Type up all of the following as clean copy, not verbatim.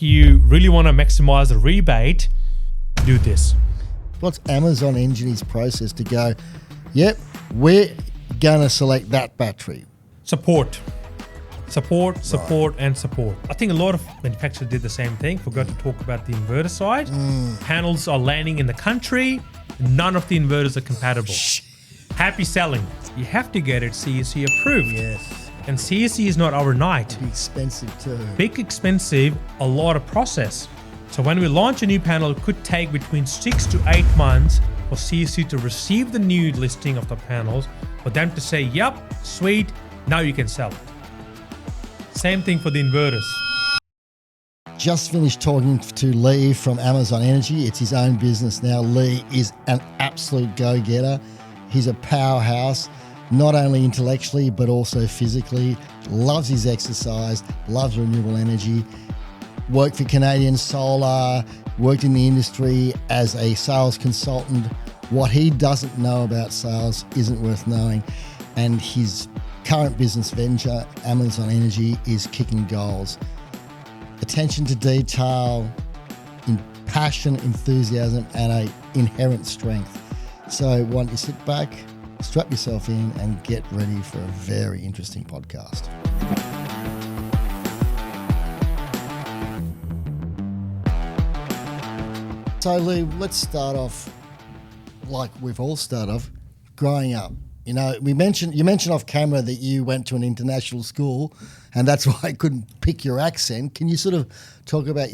you really want to maximize the rebate, do this. What's Amazon Energy's process to go, yep, we're going to select that battery? Support, and support. I think a lot of manufacturers did the same thing. Forgot to talk about the inverter side. Panels are landing in the country. None of the inverters are compatible. Happy selling. You have to get it CEC approved. Yes. And CEC is not overnight. Expensive too. Big, expensive, a lot of process. So when we launch a new panel, it could take between 6 to 8 months for CEC to receive the new listing of the panels, for them to say, yep, sweet, now you can sell it. Same thing for the inverters. Just finished talking to Lee from Amazon Energy. It's his own business now. Lee is an absolute go-getter. He's a powerhouse, not only intellectually, but also physically. Loves his exercise, loves renewable energy. Worked for Canadian Solar, worked in the industry as a sales consultant. What he doesn't know about sales isn't worth knowing. And his current business venture, Amazon Energy, is kicking goals. Attention to detail, passion, enthusiasm, and an inherent strength. So why don't you sit back, strap yourself in, and get ready for a very interesting podcast. So Lee, let's start off like we've all started off, growing up. You know, you mentioned off camera that you went to an international school, and that's why I couldn't pick your accent. Can you sort of talk about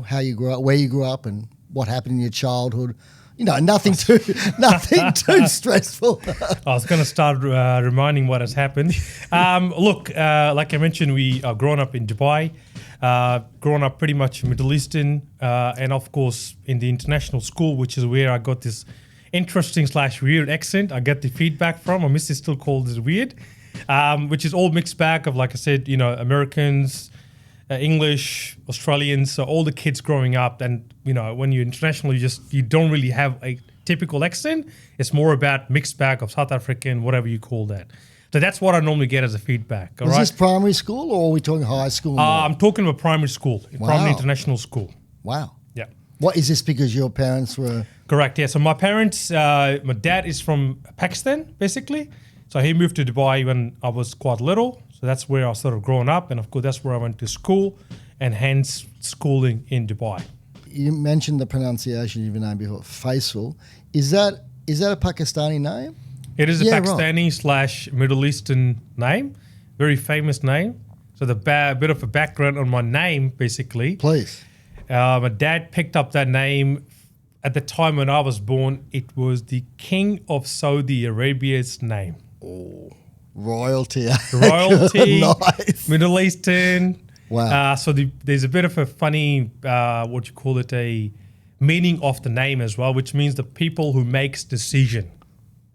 how you grew up, where you grew up, and what happened in your childhood? You know, nothing too stressful. I was going to start reminding what has happened. Look, like I mentioned, we are grown up in Dubai, grown up pretty much Middle Eastern, and of course in the international school, which is where I got this interesting / weird accent. I get the feedback from. My missus still calls it weird, which is all mixed bag of, like I said, Americans, English, Australians, so all the kids growing up. And when you're international, you don't really have a typical accent. It's more about mixed bag of South African, whatever you call that. So that's what I normally get as a feedback. Was this primary school, or are we talking high school? I'm talking about primary school, Wow. primary international school. Wow. Yeah. What is this, because your parents were... Correct, yeah. So my parents, my dad is from Pakistan, basically. So he moved to Dubai when I was quite little. So that's where I sort of grown up. And of course, that's where I went to school, and hence schooling in Dubai. You mentioned the pronunciation of your name before, Faisal. Is that a Pakistani name? It is a Pakistani / Middle Eastern name, very famous name. So the bit of a background on my name, basically. Please. My dad picked up that name. At the time when I was born, it was the King of Saudi Arabia's name. Oh, royalty. Nice. Middle Eastern. Wow. So there's a bit of a funny, a meaning of the name as well, which means the people who makes decision.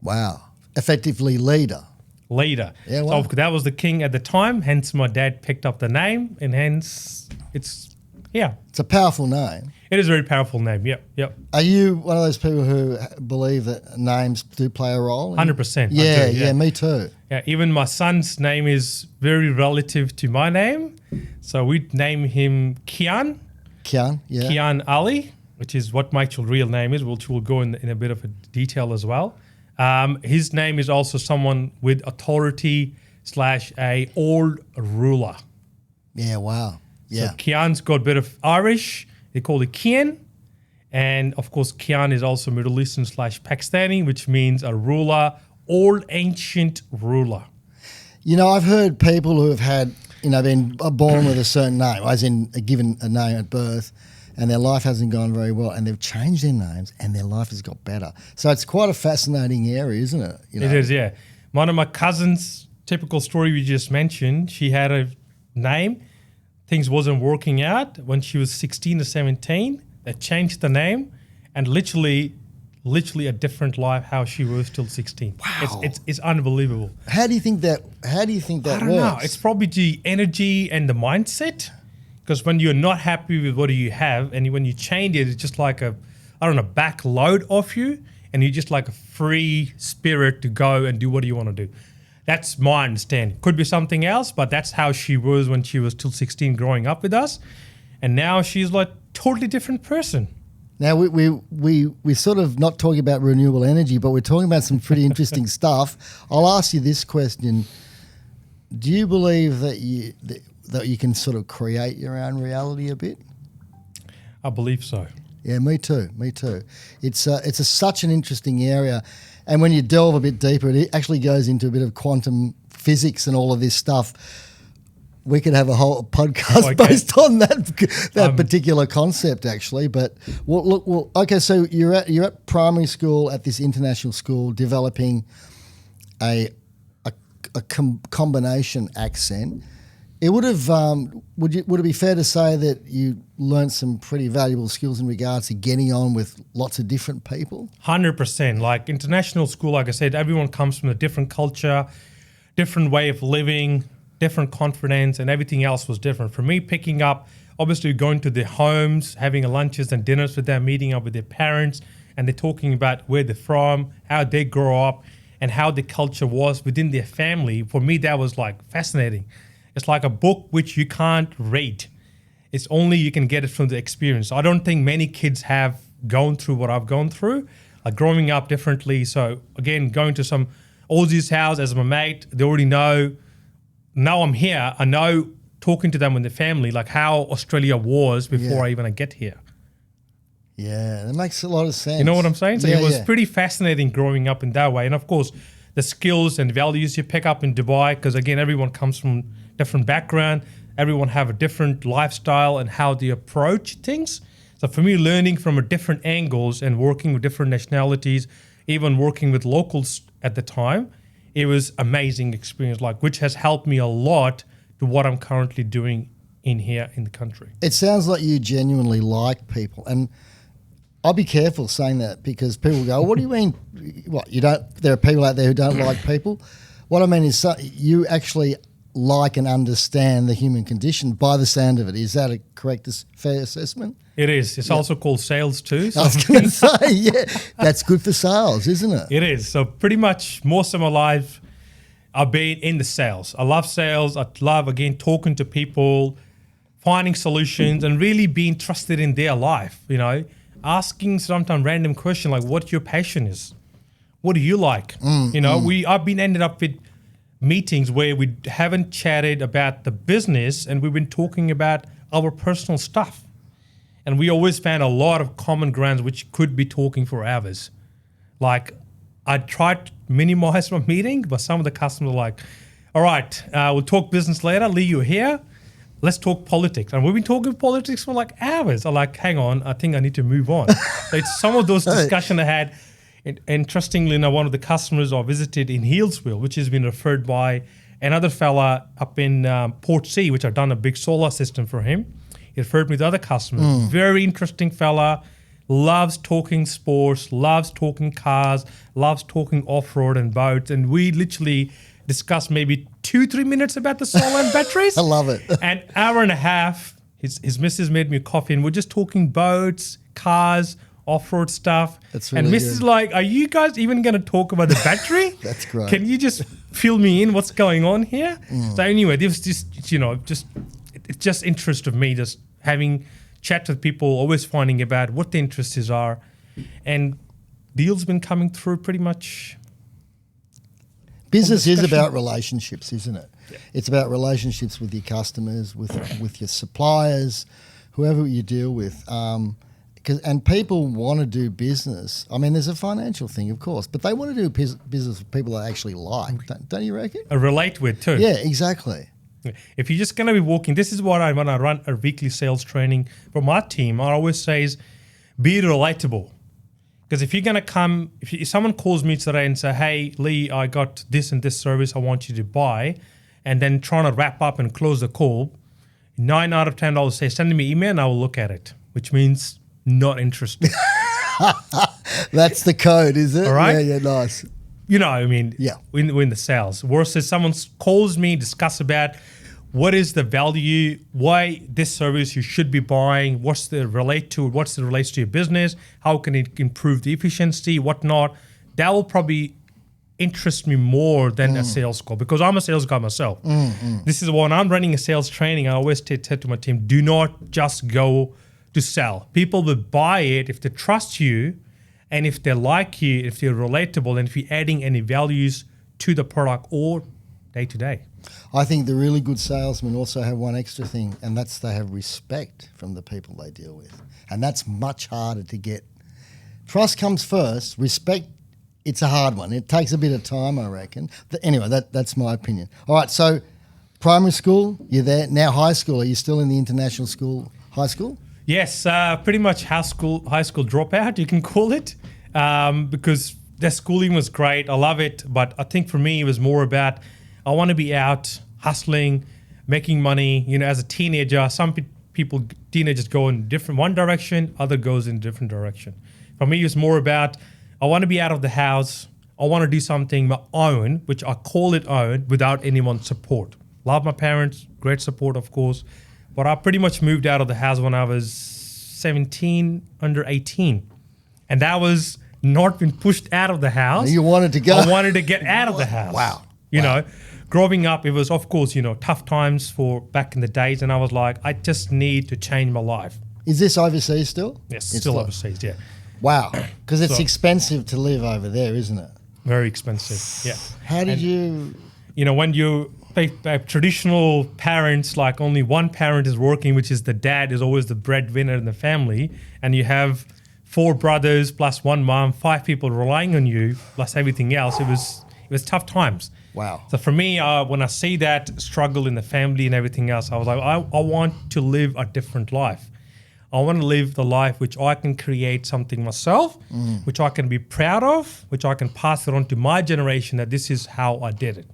Wow. Effectively leader. Yeah, wow. So that was the king at the time, hence my dad picked up the name, and hence it's a powerful name. It is a very powerful name, yep. Are you one of those people who believe that names do play a role? 100%. Yeah, me too. Yeah, even my son's name is very relative to my name. So we'd name him Kian. Kian Ali, which is what my actual real name is, which we'll go in a bit of a detail as well. His name is also someone with authority / a old ruler. Yeah, wow. Yeah. So Kian's got a bit of Irish. They call it Kian. And of course, Kian is also Middle Eastern / Pakistani, which means a ruler, old ancient ruler. I've heard people who have had, been born with a certain name, as in given a name at birth, and their life hasn't gone very well, and they've changed their names and their life has got better. So it's quite a fascinating area, isn't it? It is, yeah. One of my cousins, typical story we just mentioned, she had a name. Things wasn't working out. When she was 16 or 17, they changed the name, and literally a different life how she was till 16. Wow. It's unbelievable. How do you think that I don't know. It's probably the energy and the mindset. Because when you're not happy with what you have, and when you change it, it's just like back load off you, and you're just like a free spirit to go and do what you want to do. That's my understanding. Could be something else, but that's how she was when she was till 16 growing up with us. And now she's like totally different person. Now, we're sort of not talking about renewable energy, but we're talking about some pretty interesting stuff. I'll ask you this question. Do you believe that you can sort of create your own reality a bit? I believe so. Yeah, me too. It's such an interesting area. And when you delve a bit deeper, it actually goes into a bit of quantum physics and all of this stuff. We could have a whole podcast based on that particular concept, actually. But okay. So you're at primary school at this international school, developing a combination accent. It would have would it be fair to say that you learned some pretty valuable skills in regards to getting on with lots of different people? 100%. Like international school, like I said, everyone comes from a different culture, different way of living, different confidence, and everything else was different. For me, picking up, obviously going to their homes, having lunches and dinners with them, meeting up with their parents, and they're talking about where they're from, how they grow up, and how the culture was within their family. For me, that was like fascinating. It's like a book which you can't read. It's only you can get it from the experience. I don't think many kids have gone through what I've gone through, like growing up differently. So again, going to some Aussie's house as my mate, they already know. Now I'm here, I know talking to them and the family, like how Australia was before I even get here. Yeah, that makes a lot of sense. You know what I'm saying? So it was pretty fascinating growing up in that way. And of course, the skills and values you pick up in Dubai, because again, everyone comes from different background. Everyone have a different lifestyle and how they approach things. So for me, learning from a different angles and working with different nationalities, even working with locals at the time, it was amazing experience, like which has helped me a lot to what I'm currently doing in here in the country. It sounds like you genuinely like people, and I'll be careful saying that because people go, "What do you mean? What you don't?" There are people out there who don't like people. What I mean is, you actually like and understand the human condition by the sound of it. Is that a correct, fair assessment? It is. It's also called sales too. So I was going to say, yeah, that's good for sales, isn't it? It is. So pretty much most of my life, I've been in the sales. I love sales. I love, again, talking to people, finding solutions, and really being trusted in their life, you know, asking sometimes random question like what your passion is. What do you like? I've been ended up with meetings where we haven't chatted about the business and we've been talking about our personal stuff. And we always found a lot of common grounds which could be talking for hours. Like I tried to minimize my meeting, but some of the customers are like, all right, we'll talk business later. Lee, you're here. Let's talk politics. And we've been talking politics for like hours. I'm like, hang on, I think I need to move on. So it's some of those discussions I had. Interestingly, one of the customers I visited in Healesville, which has been referred by another fella up in Port C, which I've done a big solar system for him. He referred me to other customers. Very interesting fella, loves talking sports, loves talking cars, loves talking off-road and boats. And we literally discussed maybe 2-3 minutes about the solar and batteries. I love it. An hour and a half, his missus made me a coffee and we're just talking boats, cars, off-road stuff. That's really and Mrs. good. like, are you guys even going to talk about the battery? That's great. Can you just fill me in what's going on here? So anyway, this was it's just interest of me, just having chat with people, always finding about what the interests are. And deals been coming through pretty much. Business is about relationships, isn't it? Yeah. It's about relationships with your customers, with your suppliers, whoever you deal with. And people want to do business. I mean, there's a financial thing, of course, but they want to do business with people they actually like. Don't you reckon? Relate with too. Yeah, exactly. If you're just going to be walking, this is what when I run a weekly sales training for my team, I always say is be relatable. Because if you're going to come, if someone calls me today and say, hey, Lee, I got this and this service I want you to buy, and then trying to wrap up and close the call, 9 out of 10 I'll say, send me an email and I will look at it, which means not interested. That's the code, is it? All right? Yeah, nice. You know, I mean, yeah. We're in the sales. Versus someone calls me, discuss about what is the value, why this service you should be buying, what's the relates to your business, how can it improve the efficiency, whatnot. That will probably interests me more than a sales call, because I'm a sales guy myself. This is when I'm running a sales training, I always tell to my team, do not just go to sell. People will buy it if they trust you, and if they like you, if you're relatable, and if you're adding any values to the product or day to day. I think the really good salesmen also have one extra thing, and that's they have respect from the people they deal with. And that's much harder to get. Trust comes first. Respect, it's a hard one. It takes a bit of time, I reckon. Anyway, that's my opinion. All right, so primary school, you're there. Now high school, are you still in the international school, high school? Yes, pretty much high school dropout, you can call it, because the schooling was great. I love it. But I think for me, it was more about I want to be out hustling, making money. You know, as a teenager, some teenagers go in one direction, other goes in a different direction. For me, it's more about I want to be out of the house. I want to do something my own, which I call it own, without anyone's support. Love my parents, great support, of course. But I pretty much moved out of the house when I was 17, under 18. And that was not been pushed out of the house. You wanted to go. I wanted to get out of the house. Wow. You know, growing up, it was, of course, you know, tough times for back in the days. And I was like, I just need to change my life. Is this overseas still? Yes, it's still overseas, yeah. Wow. Because it's expensive to live over there, isn't it? Very expensive, yeah. How did you... You know, when you traditional parents, like only one parent is working, which is the dad is always the breadwinner in the family, and you have 4 brothers plus 1 mom, 5 people relying on you plus everything else, it was tough times. Wow. So for me, when I see that struggle in the family and everything else, I was like, I want to live a different life. I want to live the life which I can create something myself, which I can be proud of, which I can pass it on to my generation, that this is how I did it.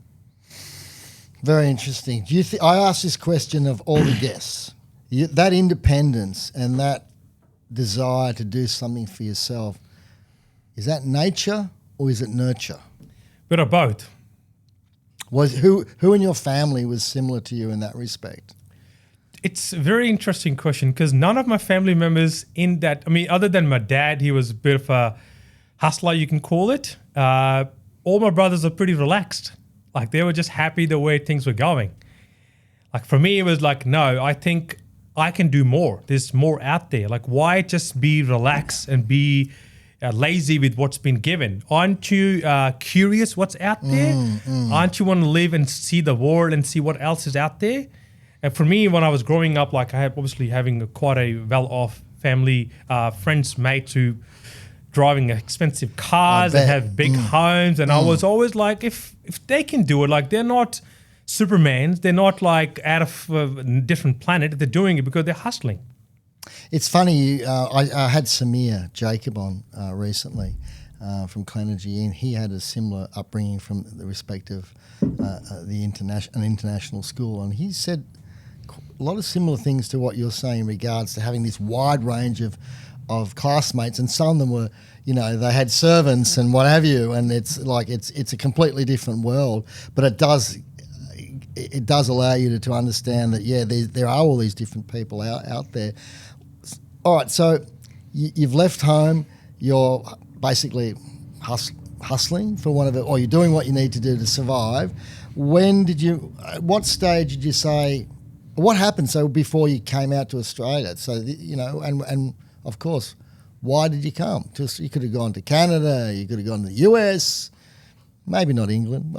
Very interesting. Do you I ask this question of all the guests. That independence and that desire to do something for yourself, is that nature or is it nurture? Bit of both. Who in your family was similar to you in that respect? It's a very interesting question, because none of my family members in that, I mean, other than my dad, he was a bit of a hustler, you can call it. All my brothers are pretty relaxed. Like, they were just happy the way things were going. Like, for me, it was like, no, I think I can do more. There's more out there. Like, why just be relaxed and be lazy with what's been given? Aren't you curious what's out there? Aren't you want to live and see the world and see what else is out there? And for me, when I was growing up, like, I had obviously having quite a well-off family, friends, mates who driving expensive cars and have big homes. And I was always like, if they can do it, like, they're not Supermans, they're not like out of a different planet. They're doing it because they're hustling. It's funny, I had Samir Jacob on recently from Clenergy, and he had a similar upbringing from the respective an international school, and he said a lot of similar things to what you're saying in regards to having this wide range of classmates, and some of them were, you know, they had servants and what have you, and it's like it's a completely different world, but it does allow you to understand that, yeah, there are all these different people out there. All right, so you've left home, you're basically hustling for one of it, or you're doing what you need to do to survive. At what stage did you say, what happened so before you came out to Australia? So, you know, and of course, why did you come? Just, you could have gone to Canada, you could have gone to the US, maybe not England.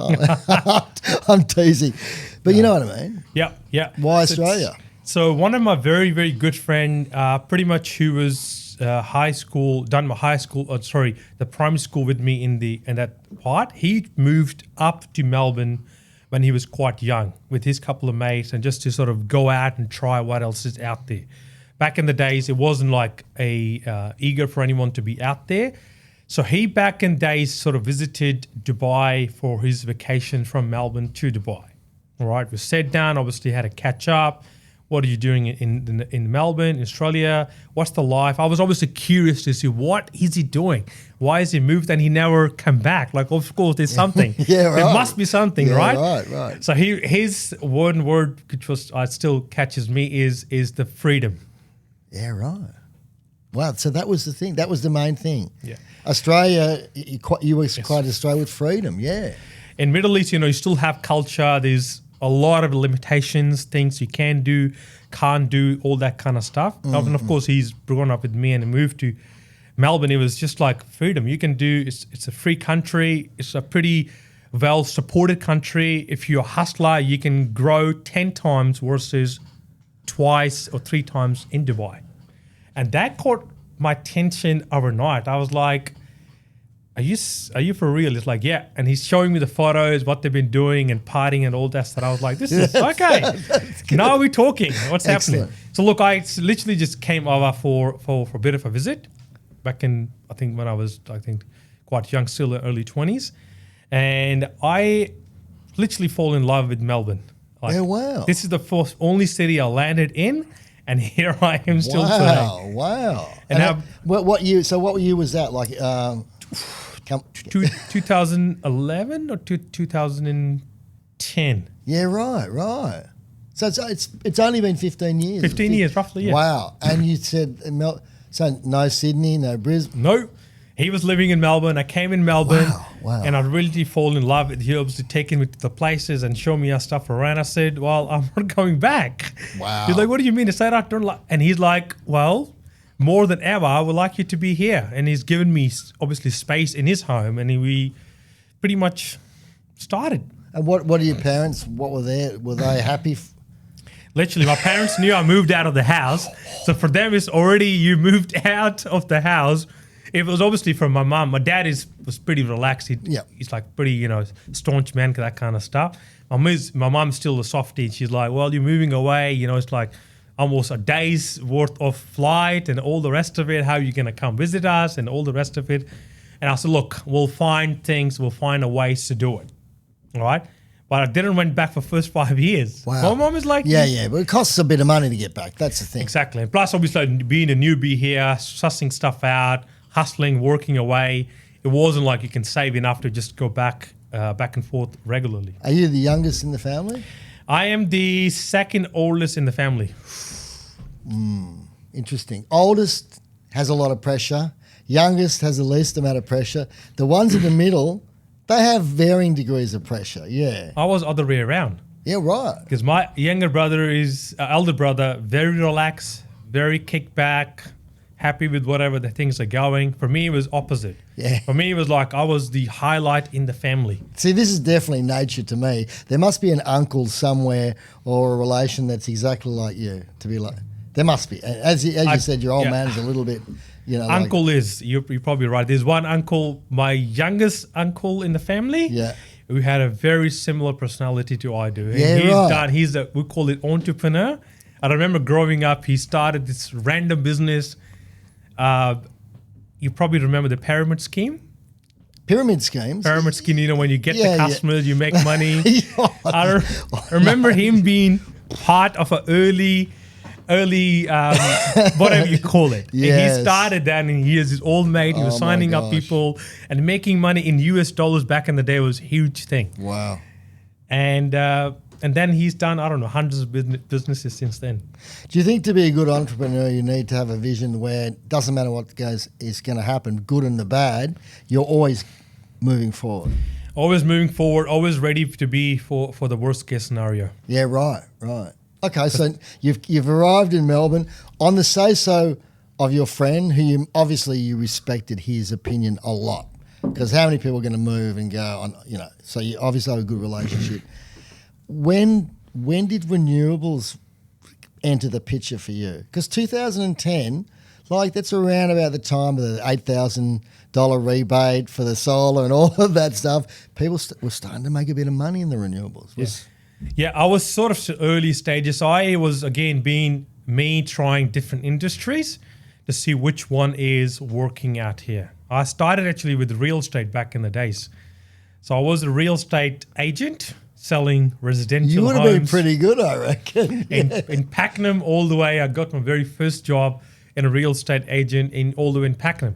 I'm teasing. But you know what I mean? Yeah. Why Australia? So one of my very, very good friend, pretty much who was the primary school with me in that part, he moved up to Melbourne when he was quite young with his couple of mates, and just to sort of go out and try what else is out there. Back in the days, it wasn't like eager for anyone to be out there. So he back in days sort of visited Dubai for his vacation from Melbourne to Dubai. All right, we sat down, obviously had a catch up. What are you doing in Melbourne, Australia? What's the life? I was obviously curious to see what is he doing? Why has he moved and he never come back? Like, of course, there's something. Yeah, right. There must be something, right? Right. So his one word, which still catches me, is the freedom. Yeah, right. Wow. So that was the thing. That was the main thing. Yeah. Australia, you were quite Australia with freedom. Yeah. In Middle East, you still have culture. There's a lot of limitations, things you can do, can't do, all that kind of stuff. And of course, he's grown up with me and moved to Melbourne. It was just like freedom. You can do, it's a free country. It's a pretty well-supported country. If you're a hustler, you can grow 10 times versus twice or 3 times in Dubai. And that caught my attention overnight. I was like, are you for real? It's like, yeah. And he's showing me the photos, what they've been doing and partying and all that stuff. I was like, this is okay. Now we're talking. What's happening? So look, I literally just came over for a bit of a visit back in, I think when I was, quite young, still in early 20s. And I literally fall in love with Melbourne. Like, yeah, wow. This is the only city I landed in. And here I am still today. Wow. And what year? So what year was that? Like 2011 or 2010. Yeah, right. So it's only been 15 years. 15 years, roughly, yeah. Wow. And you said, so no Sydney, no Brisbane? No. He was living in Melbourne. I came in Melbourne. Wow. And I really fall in love with him. He obviously taking me to the places and show me our stuff around. I said, well, I'm not going back. Wow. He's like, what do you mean? I said, I don't like. And he's like, well, more than ever, I would like you to be here. And he's given me, obviously, space in his home. And we pretty much started. And what are your parents, what were they? Were they happy? Literally, my parents knew I moved out of the house. So for them, it's already you moved out of the house. It was obviously from my mum. My dad was pretty relaxed. He's like pretty, staunch man, that kind of stuff. My mum's still a softie. She's like, well, you're moving away. It's like almost a day's worth of flight and all the rest of it. How are you going to come visit us and all the rest of it? And I said, look, we'll find a ways to do it. All right? But I didn't went back for first 5 years. Wow. My mom is like... Yeah, but it costs a bit of money to get back. That's the thing. Exactly. And plus, obviously, being a newbie here, sussing stuff out, hustling, working away, it wasn't like you can save enough to just go back and forth regularly. Are you the youngest in the family? I am the second oldest in the family. Interesting. Oldest has a lot of pressure. Youngest has the least amount of pressure. The ones in the middle, they have varying degrees of pressure. Yeah. I was other way around. Yeah, right. Because my younger brother elder brother, very relaxed, very kick back, happy with whatever the things are going. For me, it was opposite. Yeah. For me, it was like I was the highlight in the family. See, this is definitely nature to me. There must be an uncle somewhere or a relation that's exactly like you to be like. There must be. As you said, your old man is a little bit, Uncle you're probably right. There's one uncle, my youngest uncle in the family. Yeah. Who had a very similar personality to I do. Yeah, He's we call it entrepreneur. I remember growing up, he started this random business. You probably remember the pyramid scheme. Pyramid schemes? Pyramid scheme, when you get the customers, you make money. I remember him being part of an early whatever you call it. Yes. And he started that, and he is his old mate. He was signing up people and making money in US dollars back in the day was a huge thing. Wow. And then he's done, I don't know, hundreds of businesses since then. Do you think to be a good entrepreneur, you need to have a vision where it doesn't matter what is going to happen, good and the bad, you're always moving forward? Always moving forward, always ready to be for the worst case scenario. Yeah, right. Okay, so you've arrived in Melbourne on the say-so of your friend, who you respected his opinion a lot, because how many people are going to move and go on, so you obviously have a good relationship. When did renewables enter the picture for you? Because 2010, that's around about the time of the $8,000 rebate for the solar and all of that stuff. People were starting to make a bit of money in the renewables. Yeah, I was sort of early stages. So I was, again, being me trying different industries to see which one is working out here. I started actually with real estate back in the days. So I was a real estate agent selling residential homes. You would have been pretty good, I reckon. In Pakenham all the way. I got my very first job in a real estate agent all the way in Pakenham.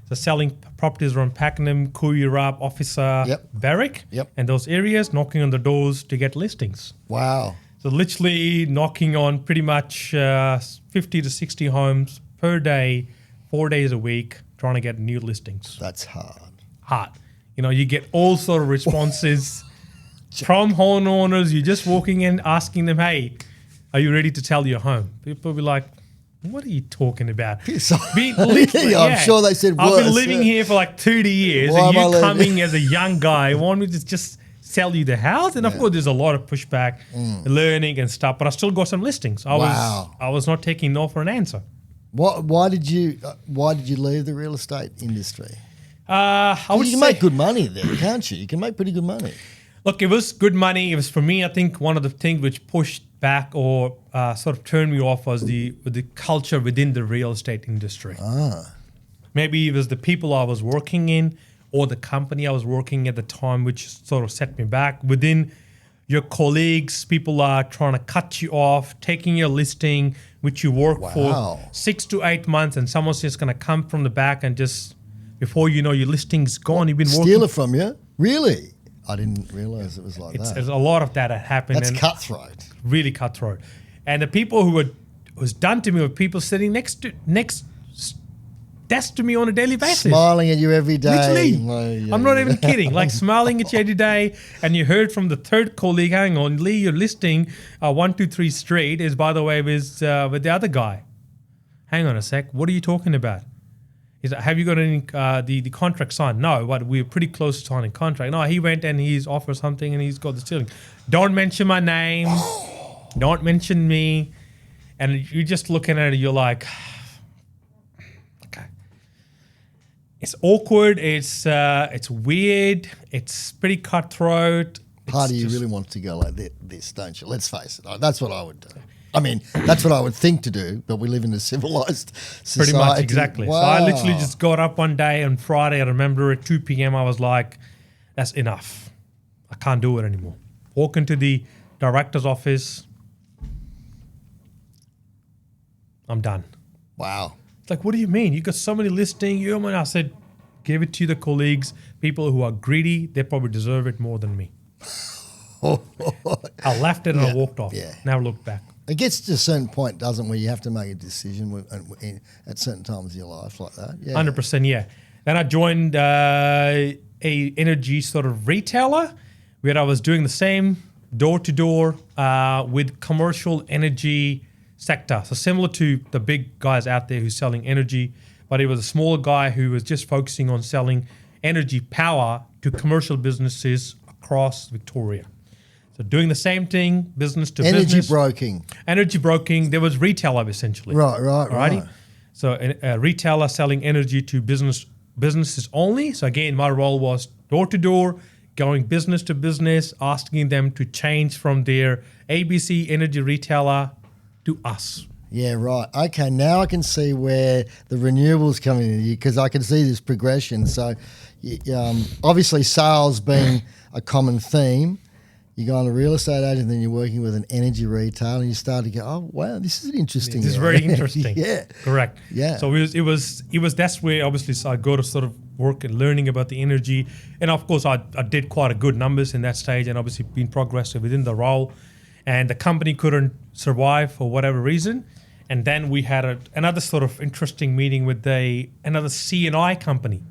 So selling properties around Pakenham, Kooyarap, Officer, Berwick, and those areas, knocking on the doors to get listings. Wow. So literally knocking on pretty much 50 to 60 homes per day 4 days a week trying to get new listings. That's hard. Hard. You know, you get all sort of responses from homeowners. You're just walking in, asking them, "Hey, are you ready to sell your home?" People will be like, "What are you talking about?" I'm sure they said, "I've been living here for like 30 years, Why and am I you coming leaving?" as a young guy, want me to just sell you the house?" And of course, there's a lot of pushback, learning and stuff. But I still got some listings. I was not taking no for an answer. Why did you leave the real estate industry? I would You can say, make good money there, can't you? You can make pretty good money. look, it was good money. It was, for me, I think one of the things which pushed back or sort of turned me off was the culture within the real estate industry. Maybe it was the people I was working in or the company I was working at the time, which sort of set me back. Within your colleagues, people are trying to cut you off, taking your listing, which you work for 6 to 8 months, and someone's just going to come from the back and just, before you know, your listing's gone. You've been Steal working. it from you? Really? I didn't realise it was like that. There's a lot of that happened. That's and cutthroat. really cutthroat. And the people who was done to me were people sitting next desk to me on a daily basis. Smiling at you every day. Literally. Well, yeah, I'm not even kidding. Like smiling at you every day. And you heard from the third colleague, hang on, Lee, your listing 123 Street is, by the way, with the other guy. Hang on a sec. What are you talking about? He's like, have you got any the contract signed? No, but we're pretty close to signing contract. No, he went and he's offered something and he's got the stealing. Don't mention my name. Don't mention me. And you're just looking at it, you're like, okay. It's awkward. It's weird. It's pretty cutthroat. Part of you really wants to go like this, don't you? Let's face it. That's what I would do. I mean, that's what I would think to do, but we live in a civilized society. Pretty much, exactly. Wow. So I literally just got up one day on Friday. I remember at 2 p.m. I was like, that's enough. I can't do it anymore. Walk into the director's office. I'm done. Wow. It's like, what do you mean? You got so many listings. I said, give it to the colleagues. People who are greedy, they probably deserve it more than me. I left it and I walked off. Yeah. Never looked back. It gets to a certain point, doesn't it, where you have to make a decision at certain times of your life like that. Yeah. 100%, yeah. Then I joined a energy sort of retailer where I was doing the same door-to-door with commercial energy sector. So similar to the big guys out there who's selling energy, but it was a smaller guy who was just focusing on selling energy power to commercial businesses across Victoria. So doing the same thing, business to business. Energy broking. There was retailer essentially. Right. So a retailer selling energy to businesses only. So again, my role was door to door, going business to business, asking them to change from their ABC energy retailer to us. Yeah, right. Okay, now I can see where the renewables come in because I can see this progression. So obviously sales being a common theme. You go on a real estate agent, then you're working with an energy retailer, and you start to go, oh wow, this is interesting. This is very interesting. Yeah, correct. Yeah. So it was that's where obviously I go to sort of work and learning about the energy, and of course I did quite a good numbers in that stage, and obviously been progressive within the role, and the company couldn't survive for whatever reason, and then we had another sort of interesting meeting with another C&I company,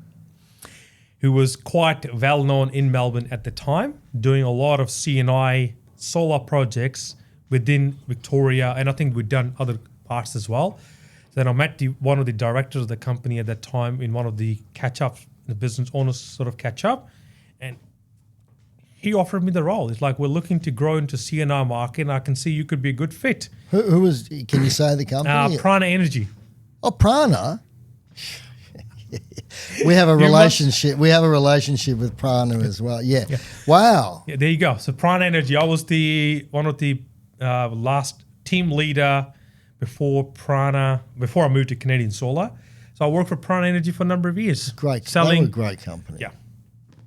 who was quite well known in Melbourne at the time, doing a lot of C&I solar projects within Victoria, and I think we've done other parts as well. Then I met one of the directors of the company at that time in one of the catch-ups, the business owners sort of catch-up, and he offered me the role. It's like, we're looking to grow into C&I market, and I can see you could be a good fit. Who was, can you say the company? Prana Energy. Oh, Prana? We have a relationship. We have a relationship with Prana as well. Yeah. Wow. Yeah, there you go. So Prana Energy. I was one of the last team leader before I moved to Canadian Solar. So I worked for Prana Energy for a number of years. Great. Selling. They were a great company. Yeah.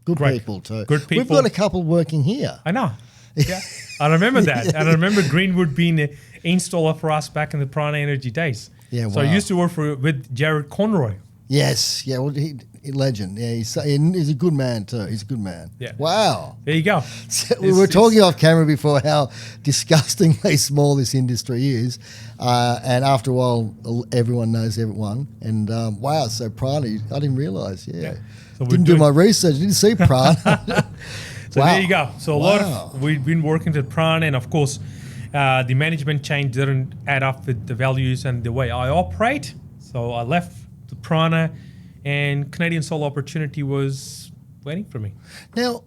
Good people too. Good people. We've got a couple working here. I know. Yeah. I remember that. And I remember Greenwood being an installer for us back in the Prana Energy days. Yeah. Wow. So I used to work with Jared Conroy. Yes, yeah, well, legend. Yeah, he's a good man too. He's a good man. Yeah. Wow. There you go. So we were talking off camera before how disgustingly small this industry is, and after a while, everyone knows everyone. And wow, so Prana, I didn't realise. Yeah. So didn't do my research. Didn't see Prana. So there you go. So a lot Wow. of we've been working with Prana, and of course, the management change didn't add up with the values and the way I operate. So I left the Prana, and Canadian Solar opportunity was waiting for me. Now,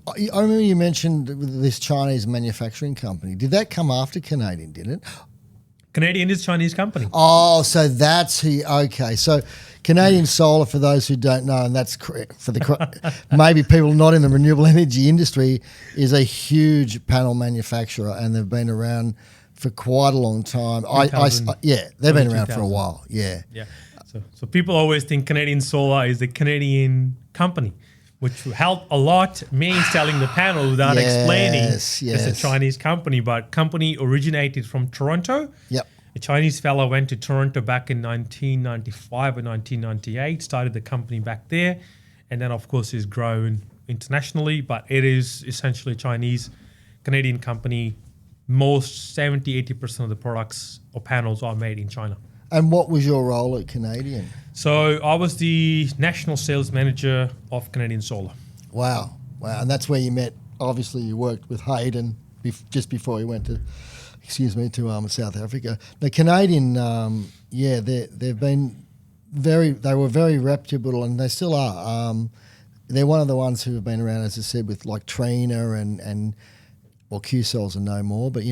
I remember you mentioned this Chinese manufacturing company. Did that come after Canadian, didn't it? Canadian is Chinese company. Oh, so that's who. Okay, so Canadian Solar, for those who don't know, and that's correct for the maybe people not in the renewable energy industry, is a huge panel manufacturer, and they've been around for quite a long time. Yeah, they've been around for a while. Yeah. Yeah. So people always think Canadian Solar is a Canadian company, which helped a lot me selling the panel without explaining it's a Chinese company. But company originated from Toronto. Yep. A Chinese fellow went to Toronto back in 1995 or 1998, started the company back there, and then of course is grown internationally. But it is essentially a Chinese Canadian company. Most 70-80% of the products or panels are made in China. And what was your role at Canadian? So I was the national sales manager of Canadian Solar. Wow. And that's where you met. Obviously, you worked with Hayden just before you went to, South Africa. The Canadian, they've been they were very reputable, and they still are. They're one of the ones who have been around, as I said, with like Trina and well, Q-Cells are no more, but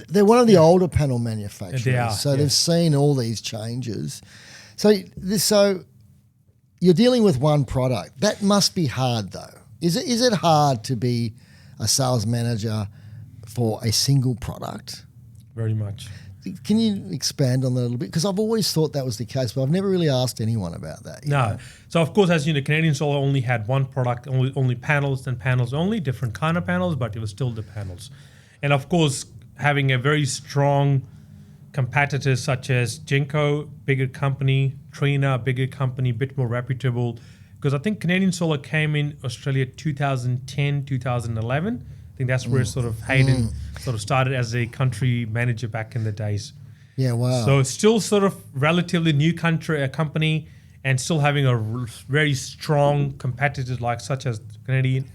they're one of the older panel manufacturers. They are, so they've seen all these changes. So you're dealing with one product. That must be hard, though. Is it hard to be a sales manager for a single product? Very much. Can you expand on that a little bit? Because I've always thought that was the case, but I've never really asked anyone about that. No. So, of course, as you know, Canadian Solar only had one product, only panels and panels only, different kind of panels, but it was still the panels. And, of course, having a very strong competitors such as Jinko, bigger company, Trina, bigger company, bit more reputable. Because I think Canadian Solar came in Australia 2010, 2011. I think that's where sort of Hayden sort of started as a country manager back in the days. Yeah, wow. So still sort of relatively new company, and still having a very strong competitors like such as Canadian,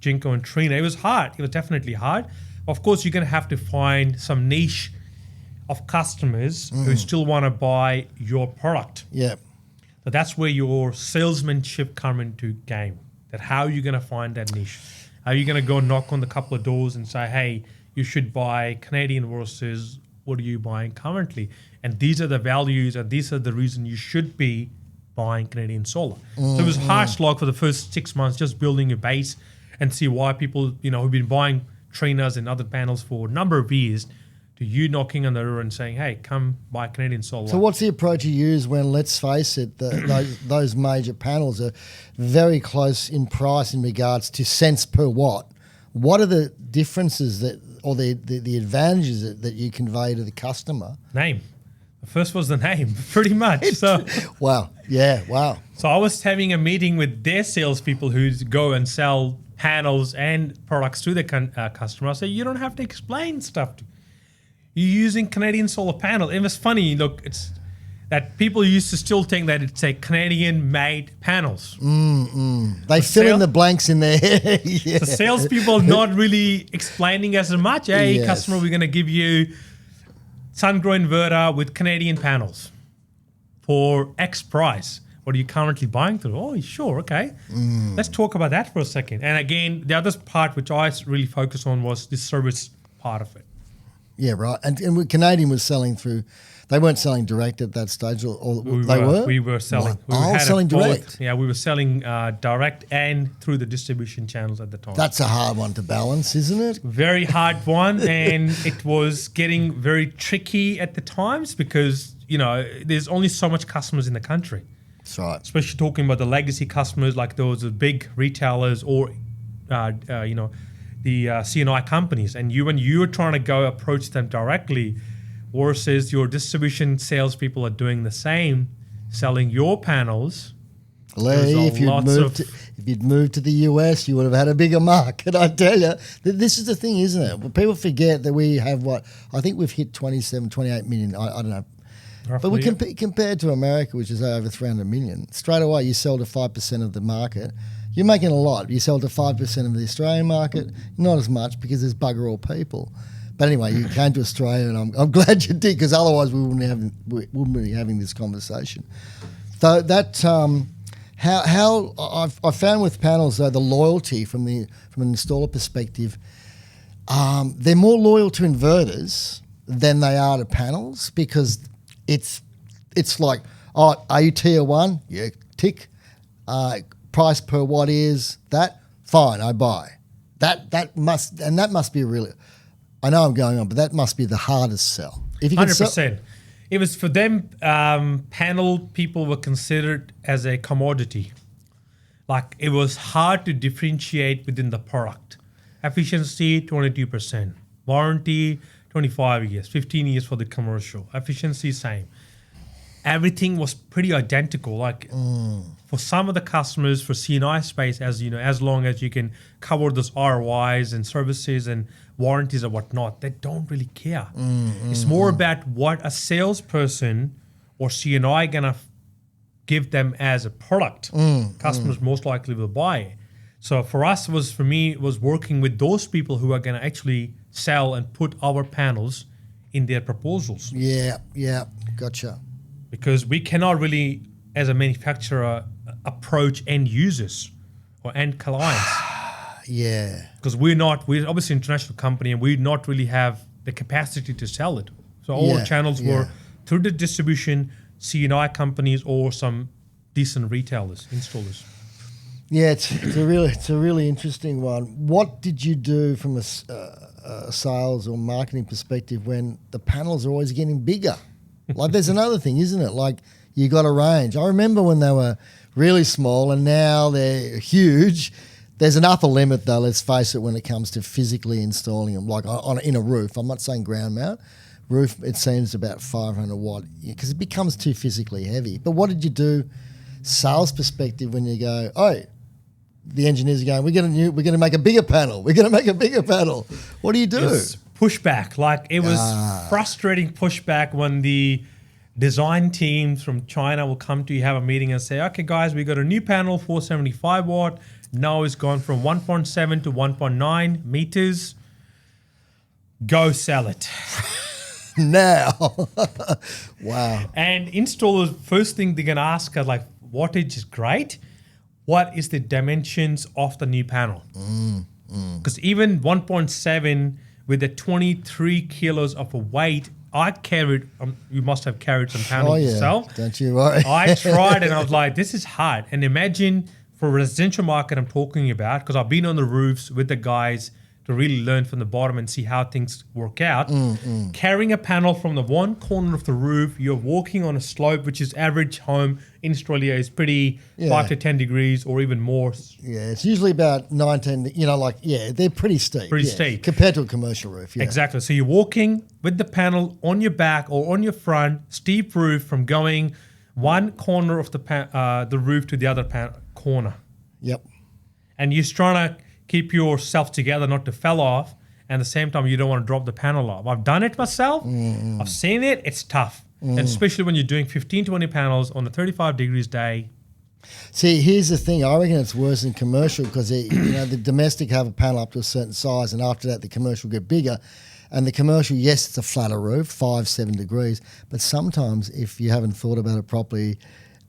Jinko and Trina. It was hard. It was definitely hard. Of course, you're going to have to find some niche of customers who still want to buy your product. Yeah. So that's where your salesmanship come into game. That how are you going to find that niche? Are you going to go knock on the couple of doors and say, hey, you should buy Canadian versus what are you buying currently? And these are the values and these are the reason you should be buying Canadian Solar. So it was hard slog for the first 6 months, just building a base and see why people, who've been buying Trinas and other panels for a number of years, to you knocking on the door and saying, hey, come buy Canadian Solar. So what's the approach you use when, let's face it, those major panels are very close in price in regards to cents per watt? What are the differences the advantages that you convey to the customer? Name. The first was the name, pretty much. So wow. Yeah, wow. So I was having a meeting with their salespeople who go and sell panels and products to the customer. I say, you don't have to explain stuff to you're using Canadian Solar panel. It was funny, look, it's that people used to still think that it's a Canadian-made panels. They fill in the blanks in their head. Yeah. The salespeople not really explaining as much. Hey, customer, we're going to give you sun-grow inverter with Canadian panels for X price. What are you currently buying through? Oh, sure, okay. Let's talk about that for a second. And again, the other part which I really focused on was the service part of it. Yeah, right. And Canadian was selling through, they weren't selling direct at that stage, or they were? We were selling. Selling direct. Yeah, we were selling direct and through the distribution channels at the time. That's a hard one to balance, isn't it? Very hard one, and it was getting very tricky at the times because, there's only so much customers in the country. That's right. Especially talking about the legacy customers like those big retailers or, the CNI companies, and when you're trying to go approach them directly versus your distribution salespeople are doing the same, selling your panels. Lee, if you'd moved to the US, you would have had a bigger market. I tell you, this is the thing, isn't it? Well, people forget that we have I think we've hit 27, 28 million. I don't know. Roughly, but compared to America, which is over 300 million, straight away you sell to 5% of the market. You're making a lot. You sell to 5% of the Australian market, not as much because there's bugger all people. But anyway, you came to Australia, and I'm glad you did, because otherwise we wouldn't be having this conversation. So that how I found with panels, though, the loyalty from an installer perspective, they're more loyal to inverters than they are to panels, because it's like, oh, are you tier 1? Yeah, tick. Price per watt is that? Fine, I buy. That must be really. I know I'm going on, but that must be the hardest sell. If you 100%. It was for them. Panel people were considered as a commodity. Like, it was hard to differentiate within the product. Efficiency 22%, warranty 25 years, 15 years for the commercial. Efficiency same. Everything was pretty identical. Like for some of the customers, for C&I space, as you know, as long as you can cover those ROIs and services and warranties or whatnot, they don't really care. It's more about what a salesperson or C&I gonna give them as a product. Customers most likely will buy it. So for us, was working with those people who are gonna actually sell and put our panels in their proposals. Yeah, gotcha. Because we cannot really, as a manufacturer, approach end users or end clients. Yeah. Because we're obviously an international company, and we not really have the capacity to sell it. So all our channels were through the distribution, C&I companies, or some decent retailers, installers. Yeah, it's a really interesting one. What did you do from a sales or marketing perspective when the panels are always getting bigger? Like, there's another thing, isn't it? Like, you got a range. I remember when they were really small, and now they're huge. There's an upper limit, though, let's face it, when it comes to physically installing them, like in a roof. I'm not saying ground mount. Roof, it seems about 500 watt, because it becomes too physically heavy. But what did you do, sales perspective, when you go, oh, the engineers are going, we're going to make a bigger panel. We're going to make a bigger panel. What do you do? It's pushback. Like, it was frustrating pushback when the design teams from China will come to you, have a meeting and say, okay, guys, we got a new panel, 475 watt. Now it's gone from 1.7 to 1.9 meters. Go sell it. Now. Wow. And installers, first thing they're going to ask are like, wattage is great. What is the dimensions of the new panel? Because even 1.7 with the 23 kilos of a weight, I carried, you must have carried some panels yourself. Don't you worry. I tried, and I was like, this is hard. And imagine for residential market I'm talking about, because I've been on the roofs with the guys to really learn from the bottom and see how things work out. Carrying a panel from the one corner of the roof, you're walking on a slope, which is average home in Australia is pretty 5 to 10 degrees or even more. Yeah, it's usually about 19, they're pretty steep. Pretty steep. Compared to a commercial roof, Exactly. So you're walking with the panel on your back or on your front, steep roof, from going one corner of the roof to the other corner. Yep. And you're trying to keep yourself together not to fall off, and at the same time you don't want to drop the panel off. I've done it myself. I've seen it. It's tough. And especially when you're doing 15, 20 panels on a 35 degrees day. See, here's the thing. I reckon it's worse than commercial, because the domestic have a panel up to a certain size, and after that the commercial get bigger. And the commercial, yes, it's a flatter roof, 5-7 degrees, but sometimes if you haven't thought about it properly,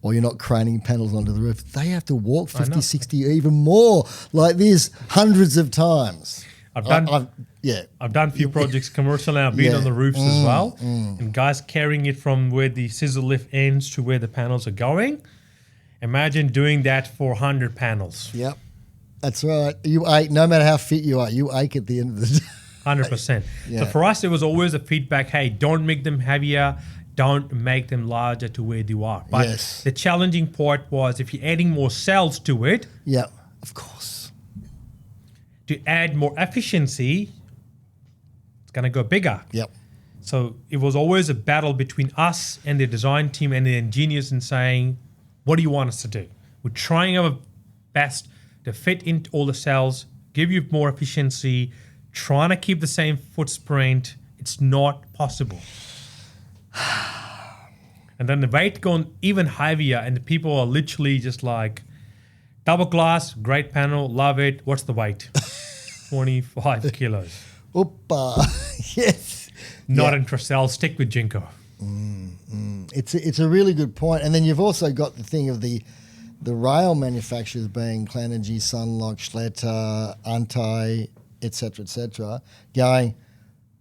or you're not craning panels onto the roof, they have to walk 50, 60, even more, like this, hundreds of times. I've done a few projects commercial, and I've been on the roofs as well. And guys carrying it from where the scissor lift ends to where the panels are going. Imagine doing that for 100 panels. Yep, that's right. You ache, no matter how fit you are, you ache at the end of the day. 100%. So for us, it was always a feedback, hey, don't make them heavier, don't make them larger to where you are. But the challenging part was, if you're adding more cells to it, of course, to add more efficiency, it's going to go bigger. Yep. So it was always a battle between us and the design team and the engineers in saying, what do you want us to do? We're trying our best to fit into all the cells, give you more efficiency, trying to keep the same footprint. It's not possible. And then the weight going even heavier, and the people are literally just like, double glass, great panel, love it. What's the weight? 25 kilos. Opa. Yes. Not interested. I'll stick with Jinko. It's a really good point. And then you've also got the thing of the rail manufacturers being Clenergy, Sunlock, Schletter, Antai, etc., going,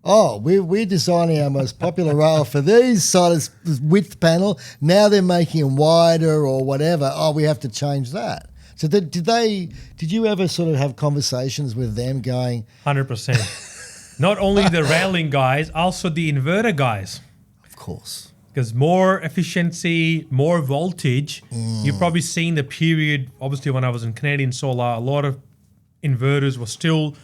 oh, we're designing our most popular rail for these size width panel. Now they're making them wider or whatever. Oh, we have to change that. So did you ever sort of have conversations with them going? 100%. Not only the railing guys, also the inverter guys. Of course. Because more efficiency, more voltage. You've probably seen the period, obviously when I was in Canadian Solar, a lot of inverters were still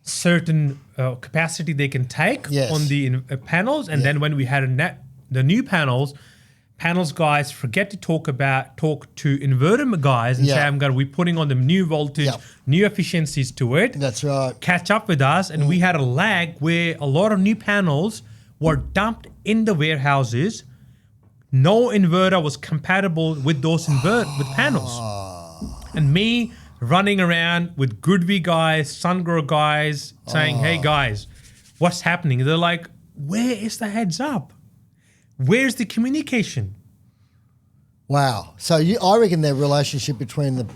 certain capacity they can take on the panels. And then when we had the new panels guys forget to talk to inverter guys and say, we're putting on the new voltage, new efficiencies to it. That's right. Catch up with us. And we had a lag where a lot of new panels were dumped in the warehouses. No inverter was compatible with those with panels. And me running around with Goodby guys, SunGrow guys, saying, hey guys, what's happening? They're like, where is the heads up? Where's the communication? Wow. So I reckon their relationship between the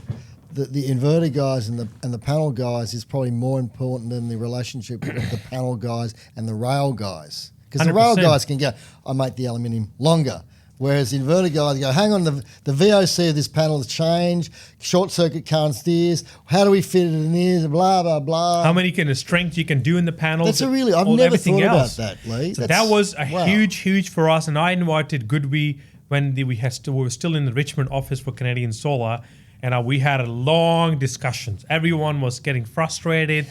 inverter guys and the panel guys is probably more important than the relationship with the panel guys and the rail guys. Because the rail guys can go, I make the aluminium longer. Whereas the inverter guys go, hang on, the VOC of this panel has changed, short circuit currents this, how do we fit it in this, blah, blah, blah. How many strength you can do in the panels. That's I've never thought about that, Lee. So that was a huge for us. And I invited Goodby when we were still in the Richmond office for Canadian Solar, and we had a long discussions. Everyone was getting frustrated.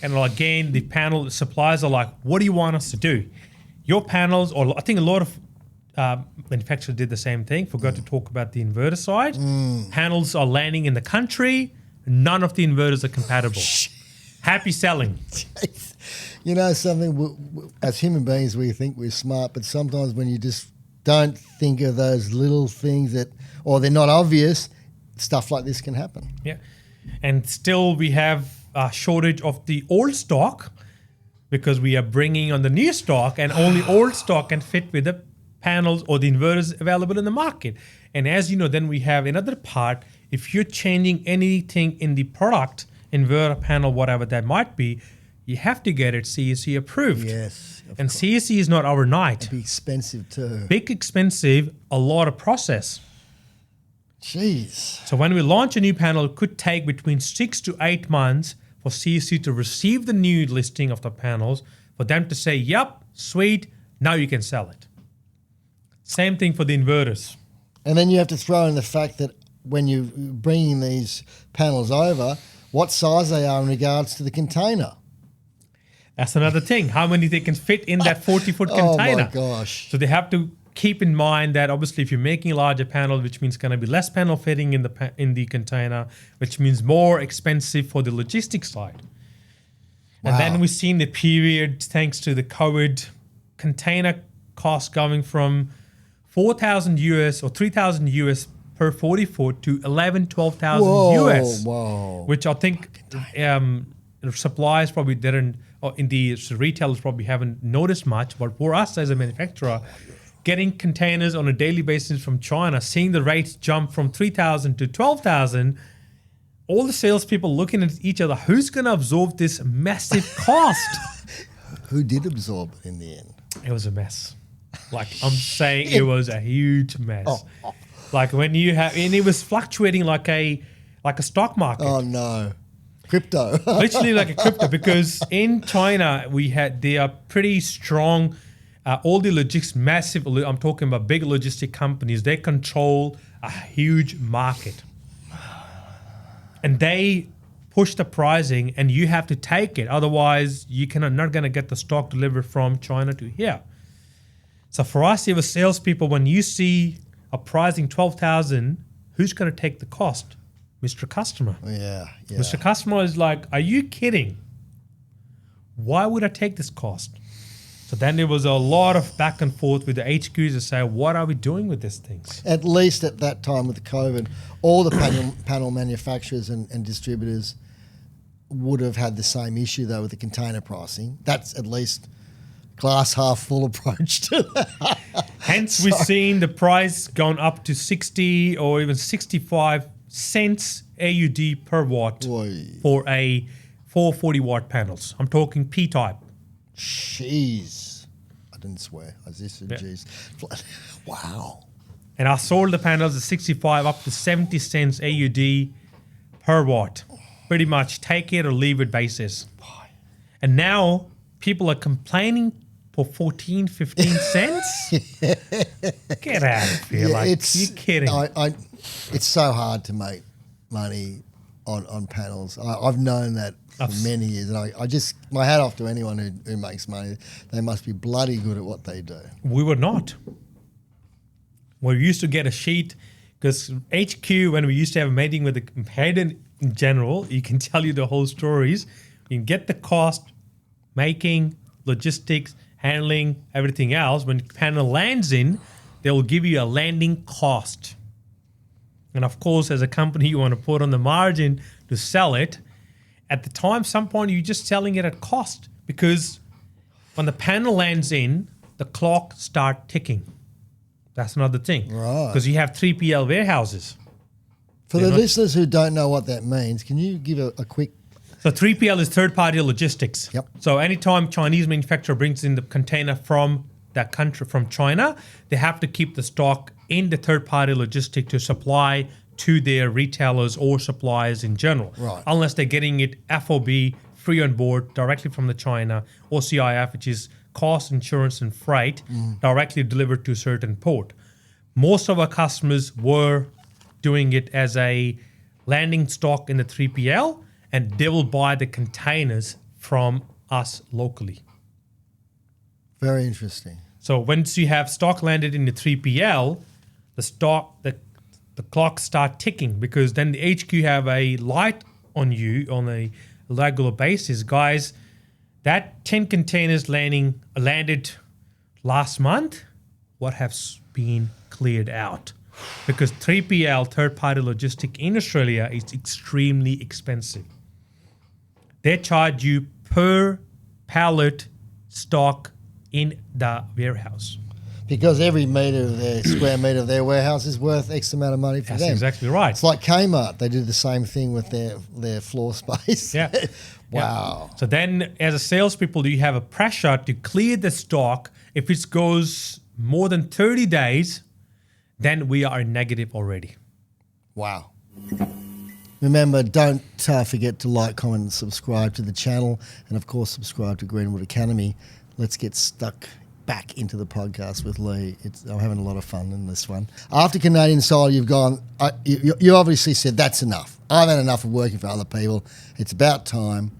And again, the panel suppliers are like, what do you want us to do? Your panels, or I think a lot of manufacturers did the same thing, forgot to talk about the inverter side. Panels are landing in the country. None of the inverters are compatible. Happy selling. You know something, as human beings, we think we're smart, but sometimes when you just don't think of those little things or they're not obvious, stuff like this can happen. Yeah. And still we have a shortage of the old stock because we are bringing on the new stock, and only old stock can fit with the panels or the inverters available in the market. And as you know, then we have another part. If you're changing anything in the product, inverter, panel, whatever that might be, you have to get it CEC approved. Yes. And course. CEC is not overnight. It'd be expensive too. Big expensive, a lot of process. Jeez. So when we launch a new panel, it could take between 6 to 8 months for CEC to receive the new listing of the panels, for them to say, yep, sweet, now you can sell it. Same thing for the inverters. And then you have to throw in the fact that when you're bringing these panels over, what size they are in regards to the container. That's another thing. How many they can fit in that 40-foot container. Oh, my gosh. So they have to keep in mind that obviously if you're making a larger panel, which means going to be less panel fitting in the container, which means more expensive for the logistics side. Wow. And then we've seen the period, thanks to the COVID, container cost going from 4,000 US or 3,000 US per 40 foot to 12,000 US. Whoa. Which I think suppliers probably didn't, or in the retailers probably haven't noticed much. But for us as a manufacturer, getting containers on a daily basis from China, seeing the rates jump from 3,000 to 12,000, all the salespeople looking at each other, who's going to absorb this massive cost? Who did absorb it in the end? It was a mess. Like I'm saying, it was a huge mess. Like when you have, and it was fluctuating like a stock market. Oh no, crypto. Literally like a crypto, because in China they are pretty strong. All the logistics, massive. I'm talking about big logistic companies. They control a huge market, and they push the pricing and you have to take it. Otherwise, you cannot not going to get the stock delivered from China to here. So for us, if a salespeople, when you see a pricing 12,000, who's going to take the cost? Mr. Customer. Yeah. Mr. Customer is like, are you kidding? Why would I take this cost? So then there was a lot of back and forth with the HQs to say, what are we doing with these things? At least at that time with COVID, all the panel manufacturers and distributors would have had the same issue though with the container pricing. That's at least glass half full approach to that. Hence, we've seen the price going up to 60 or even 65 cents AUD per watt for a 440 watt panels. I'm talking P-type. Jeez. I didn't swear. I just said jeez. Wow. And I sold the panels at 65 up to 70 cents AUD per watt. Pretty much take it or leave it basis. And now people are complaining for 14, 15 cents? Get out of here. Yeah, like, you kidding? It's so hard to make money on panels. I've known that for many years. And I just, my hat off to anyone who makes money. They must be bloody good at what they do. We were not. We used to get a sheet because HQ, when we used to have a meeting with the head in general, you can tell you the whole stories. You can get the cost, making, logistics, handling, everything else. When the panel lands in, they will give you a landing cost. And of course, as a company, you want to put on the margin to sell it. At the time, some point, you're just selling it at cost because when the panel lands in, the clock start ticking. That's another thing. Right. Because you have 3PL warehouses. For the listeners who don't know what that means, can you give a quick... So 3PL is third-party logistics. Yep. So anytime Chinese manufacturer brings in the container from that country, from China, they have to keep the stock in the third-party logistic to supply to their retailers or suppliers in general. Right. Unless they're getting it FOB, free on board, directly from the China, or CIF, which is cost, insurance, and freight, directly delivered to a certain port. Most of our customers were doing it as a landing stock in the 3PL, and they will buy the containers from us locally. Very interesting. So once you have stock landed in the 3PL, the clock start ticking because then the HQ have a light on you on a regular basis. Guys, that 10 containers landed last month, what has been cleared out? Because 3PL, third-party logistic in Australia, is extremely expensive. They charge you per pallet stock in the warehouse. Because every square metre of their warehouse is worth X amount of money for them. That's exactly right. It's like Kmart. They do the same thing with their floor space. Yeah. Wow. Yeah. So then as a salespeople, you have a pressure to clear the stock. If it goes more than 30 days, then we are negative already. Wow. Remember, don't forget to like, comment, and subscribe to the channel. And, of course, subscribe to Greenwood Academy. Let's get stuck back into the podcast with Lee. I'm having a lot of fun in this one. After Canadian Solar, you've gone, you obviously said, that's enough. I've had enough of working for other people. It's about time.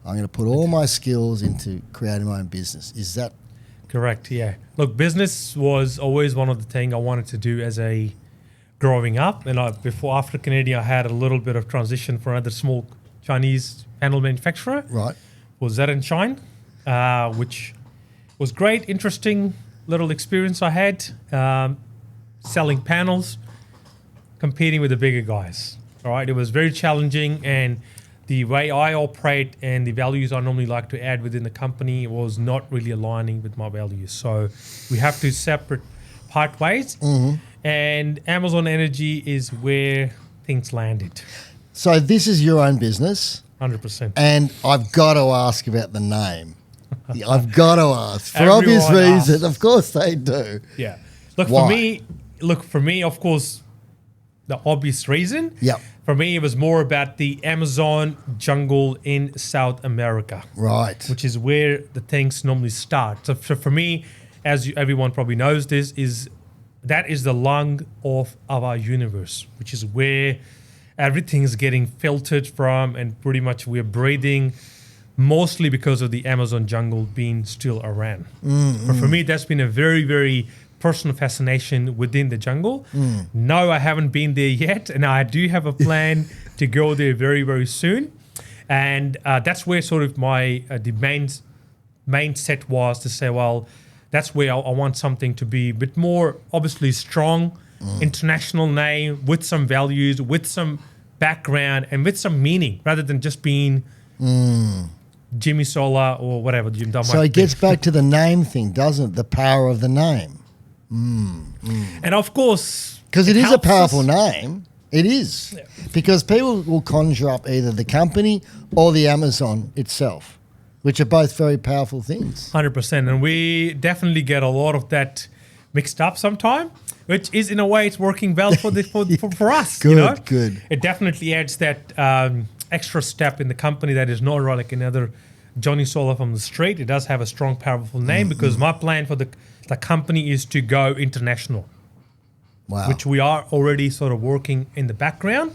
I'm going to put all my skills into creating my own business. Is that... Correct, yeah. Look, business was always one of the things I wanted to do as a growing up. And after Canadian, I had a little bit of transition for another small Chinese panel manufacturer. Right. Was that in Shine, which was great, interesting little experience I had, selling panels, competing with the bigger guys. All right, it was very challenging, and the way I operate and the values I normally like to add within the company was not really aligning with my values. So we have to separate part ways, and Amazon Energy is where things landed. So this is your own business. 100%. And I've got to ask about the name. I've got to ask. For Everyone obvious reasons. asks. Of course they do. Yeah. Look, Why? for me, of course, the obvious reason. Yep. For me, it was more about the Amazon jungle in South America. Right. Which is where the things normally start. So for me, as everyone probably knows this, that is the lung of our universe, which is where everything's getting filtered from, and pretty much we're breathing mostly because of the Amazon jungle being still around. But for me, that's been a very, very personal fascination within the jungle. No, I haven't been there yet, and I do have a plan to go there very, very soon. And that's where sort of my the main set was to say, well, that's where I want something to be a bit more obviously strong, international name with some values, with some background, and with some meaning, rather than just being Jimmy Solar or whatever. So it gets back to the name thing, doesn't it? The power of the name. And of course, because it is a helps powerful us. name. It is. Because people will conjure up either the company or the Amazon itself, which are both very powerful things. 100%. And we definitely get a lot of that mixed up sometime, which is in a way it's working well for us. Good, you know? good. It definitely adds that extra step in the company that is not like another Johnny Solar from the street. It does have a strong, powerful name because my plan for the company is to go international. Wow. Which we are already sort of working in the background.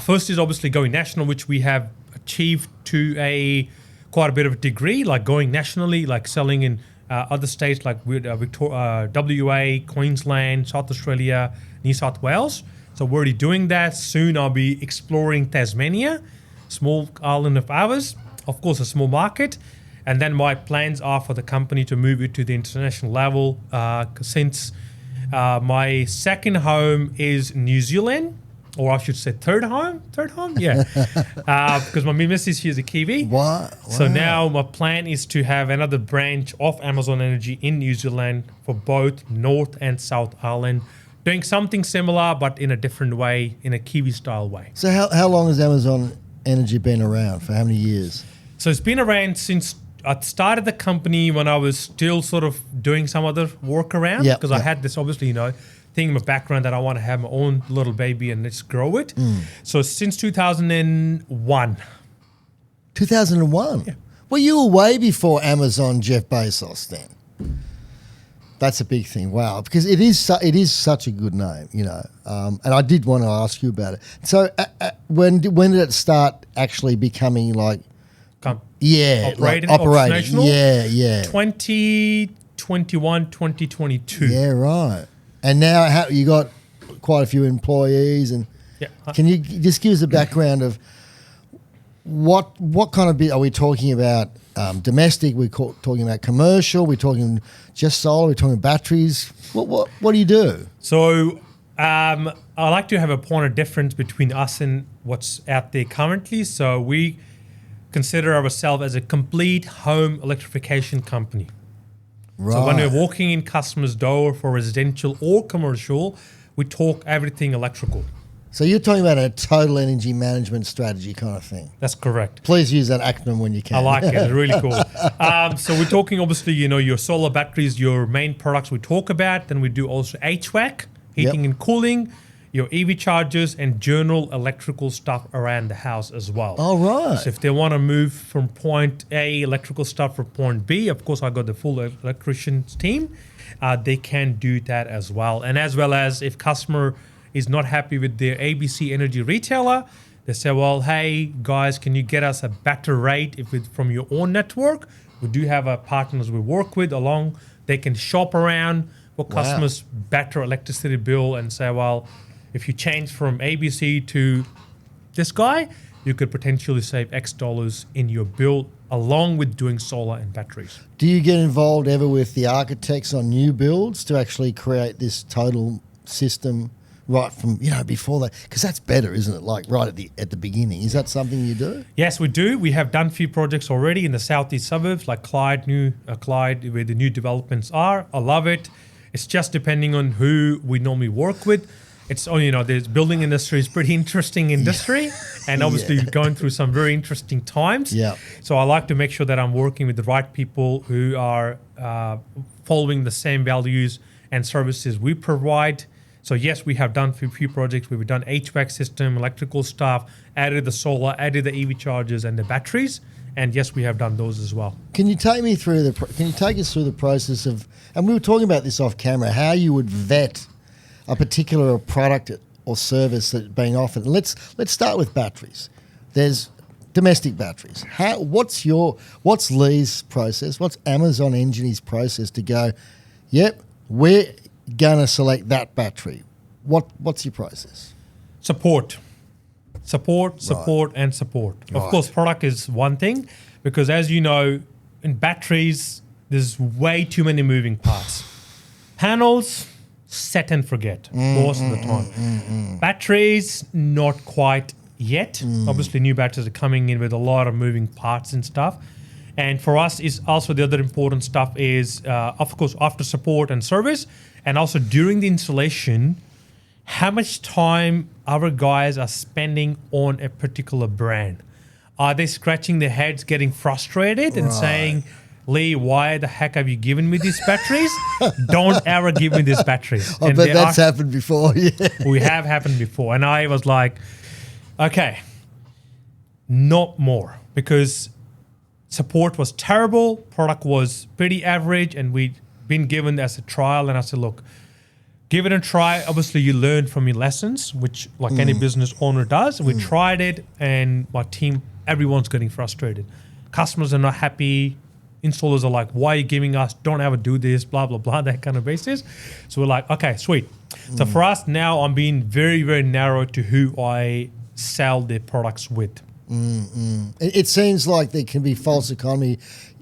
First is obviously going national, which we have achieved to quite a bit of a degree, like going nationally, like selling in other states like WA, Queensland, South Australia, New South Wales. So we're already doing that. Soon I'll be exploring Tasmania, small island of ours, of course a small market. And then my plans are for the company to move it to the international level since my second home is New Zealand, or I should say third home, yeah. Because my missus, she's a Kiwi. Wow. So now my plan is to have another branch of Amazon Energy in New Zealand for both North and South Island, doing something similar but in a different way, in a Kiwi style way. So how long has Amazon Energy been around? For how many years? So it's been around since I started the company when I was still sort of doing some other work around, because I had this obviously, thing in my background that I want to have my own little baby and let's grow it. So since 2001. 2001? Yeah. Well, you were way before Amazon Jeff Bezos then. That's a big thing. Wow. Because it is such a good name, and I did want to ask you about it. So when did it start actually becoming like... operating. Yeah. 2021, 2022. Yeah, right. And now you got quite a few employees, and can you just give us a background of what kind of bit are we talking about? Domestic? We're talking about commercial? We're talking just solar? We're talking batteries? What do you do? So I like to have a point of difference between us and what's out there currently. So we consider ourselves as a complete home electrification company. Right. So when we're walking in customers' door for residential or commercial, we talk everything electrical. So you're talking about a total energy management strategy kind of thing. That's correct. Please use that acronym when you can. I like it. It's really cool. So we're talking obviously, your solar batteries, your main products we talk about. Then we do also HVAC, heating and cooling, your EV chargers, and general electrical stuff around the house as well. All right. So if they want to move from point A, electrical stuff, from point B, of course, I got the full electricians team. They can do that as well. And as well as if customer is not happy with their ABC energy retailer, they say, well, hey, guys, can you get us a better rate from your own network? We do have partners we work with along. They can shop around for customers' better electricity bill and say, well, if you change from ABC to this guy, you could potentially save X dollars in your bill along with doing solar and batteries. Do you get involved ever with the architects on new builds to actually create this total system right from, before that? Because that's better, isn't it? Like right at the beginning. Is that something you do? Yes, we do. We have done a few projects already in the southeast suburbs, like Clyde, where the new developments are. I love it. It's just depending on who we normally work with. It's the building industry is pretty interesting industry, and obviously going through some very interesting times. Yeah. So I like to make sure that I'm working with the right people who are following the same values and services we provide. So yes, we have done a few projects where we've done HVAC system, electrical stuff, added the solar, added the EV chargers and the batteries, and yes, we have done those as well. Can you take us through the process of, and we were talking about this off camera, how you would vet a particular product or service that's being offered. And let's start with batteries. There's domestic batteries. What's Lee's process? What's Amazon Energy's process to go, yep, we're going to select that battery? What's your process? Support, and support. Of course, product is one thing, because as you know, in batteries, there's way too many moving parts. Panels, set and forget most of the time. Batteries, not quite yet. Obviously, new batteries are coming in with a lot of moving parts and stuff. And for us, is also the other important stuff is, of course, after support and service, and also during the installation, how much time our guys are spending on a particular brand. Are they scratching their heads, getting frustrated and saying, Lee, why the heck have you given me these batteries? Don't ever give me these batteries. I bet that's happened before. Yeah. We have happened before. And I was like, okay, not more, because support was terrible, product was pretty average, and we'd been given as a trial. And I said, look, give it a try. Obviously, you learn from your lessons, which like any business owner does. We tried it, and my team, everyone's getting frustrated. Customers are not happy. Installers are like, why are you giving us? Don't ever do this, blah, blah, blah, that kind of basis. So we're like, okay, sweet. So for us now, I'm being very, very narrow to who I sell their products with. It seems like there can be false economy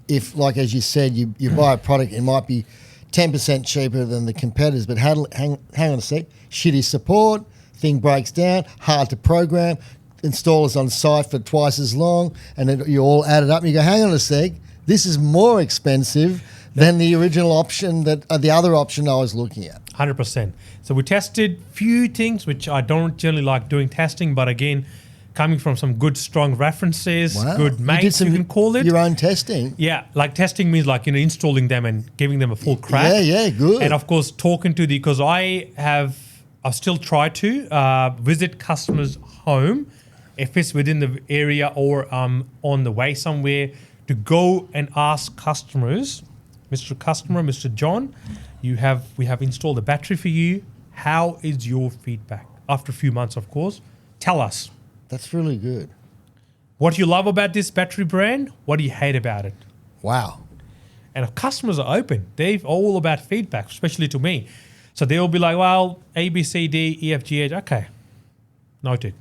if, like as you said, you buy a product, it might be 10% cheaper than the competitors, but hang on a sec, shitty support, thing breaks down, hard to program, installers on site for twice as long, and then you all add it up and you go, hang on a sec, this is more expensive than the original option, the other option I was looking at. 100%. So we tested few things, which I don't generally like doing testing, but again, coming from some good, strong references, good mates, you can call it. Your own testing. Yeah, like testing means like, installing them and giving them a full crack. Yeah, good. And of course, talking to because I still try to visit customers' home, if it's within the area or on the way somewhere, to go and ask customers, Mr. Customer, Mr. John, we have installed a battery for you. How is your feedback? After a few months, of course. Tell us. That's really good. What do you love about this battery brand? What do you hate about it? Wow. And if customers are open, they're all about feedback, especially to me. So they'll be like, well, A, B, C, D, E, F, G, H. Okay, noted.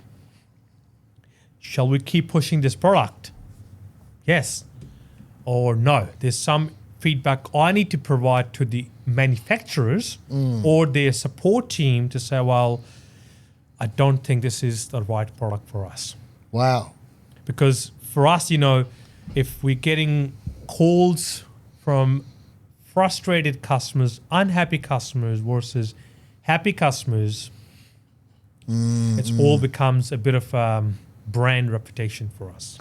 Shall we keep pushing this product? Yes or no. There's some feedback I need to provide to the manufacturers or their support team to say, well, I don't think this is the right product for us. Wow. Because for us, if we're getting calls from frustrated customers, unhappy customers versus happy customers, it all becomes a bit of brand reputation for us.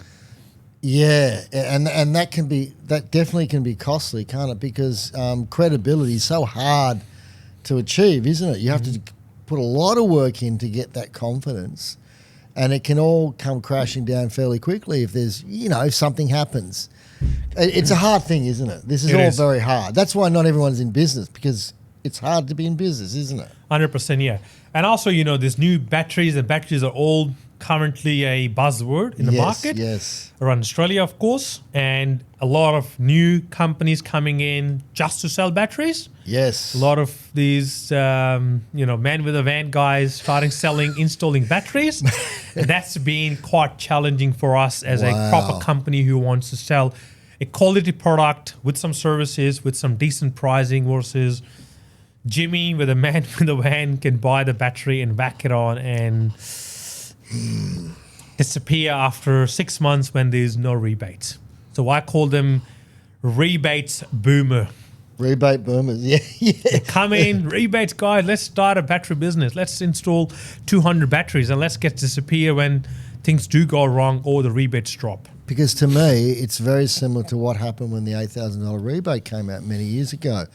Yeah, and that definitely can be costly, can't it? Because credibility is so hard to achieve, isn't it? You have to put a lot of work in to get that confidence, and it can all come crashing down fairly quickly if there's, if something happens. It's a hard thing, isn't it? This is very hard. That's why not everyone's in business, because it's hard to be in business, isn't it? 100%, yeah. And also, there's new batteries, and batteries are all currently a buzzword in the market. Yes. Around Australia, of course, and a lot of new companies coming in just to sell batteries. Yes. A lot of these, man with a van guys starting installing batteries. And that's been quite challenging for us as a proper company who wants to sell a quality product with some services, with some decent pricing versus Jimmy with a man with a van can buy the battery and whack it on and disappear after 6 months when there's no rebates. So I call them rebates boomer. Rebate boomers, yeah. They come in, rebates guys, let's start a battery business. Let's install 200 batteries and let's get disappear when things do go wrong or the rebates drop. Because to me, it's very similar to what happened when the $8,000 rebate came out many years ago.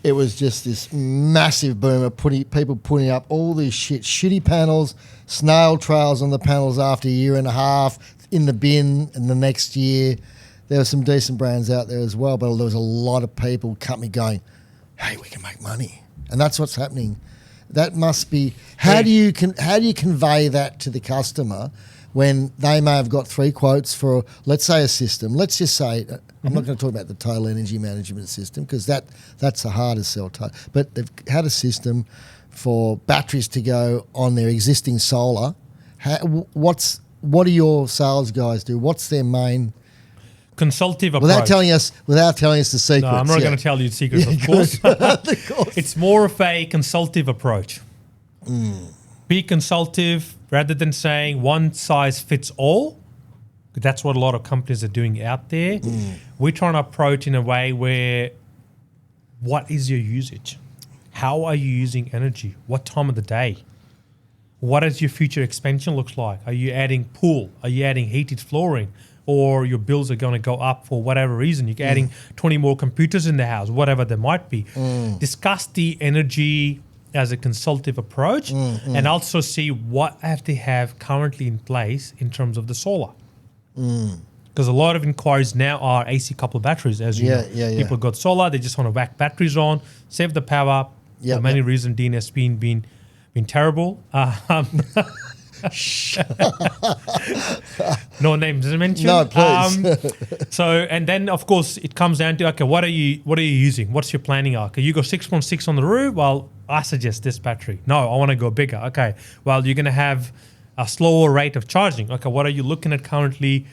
It was just this massive boom of people putting up all these shitty panels, snail trails on the panels after a year and a half, in the bin, and the next year. There were some decent brands out there as well, but there was a lot of people, company going, hey, we can make money. And that's what's happening. That must be. How do you convey that to the customer when they may have got 3 quotes for, let's say, a system? Let's just say, I'm not going to talk about the total energy management system because that's the hardest sell. But they've had a system for batteries to go on their existing solar. What do your sales guys do? What's their main consultative approach? Without telling us the secrets. No, I'm not going to tell you the secrets, of course. It's more of a consultative approach. Be consultative rather than saying one size fits all. That's what a lot of companies are doing out there. We're trying to approach in a way where, what is your usage? How are you using energy? What time of the day? What does your future expansion looks like? Are you adding pool? Are you adding heated flooring? Or your bills are going to go up for whatever reason. You're adding 20 more computers in the house, whatever there might be. Discuss the energy as a consultative approach and also see what have they have currently in place in terms of the solar. Because a lot of inquiries now are AC coupled batteries, as you know. People got solar, they just want to whack batteries on, save the power. For many reasons, DNS been terrible. No names mentioned. No, please. And then of course it comes down to, okay, what are you using? What's your planning arc? You go 6.6 on the roof. Well, I suggest this battery. No, I want to go bigger. Okay, well, you're going to have a slower rate of charging. Okay, what are you looking at currently?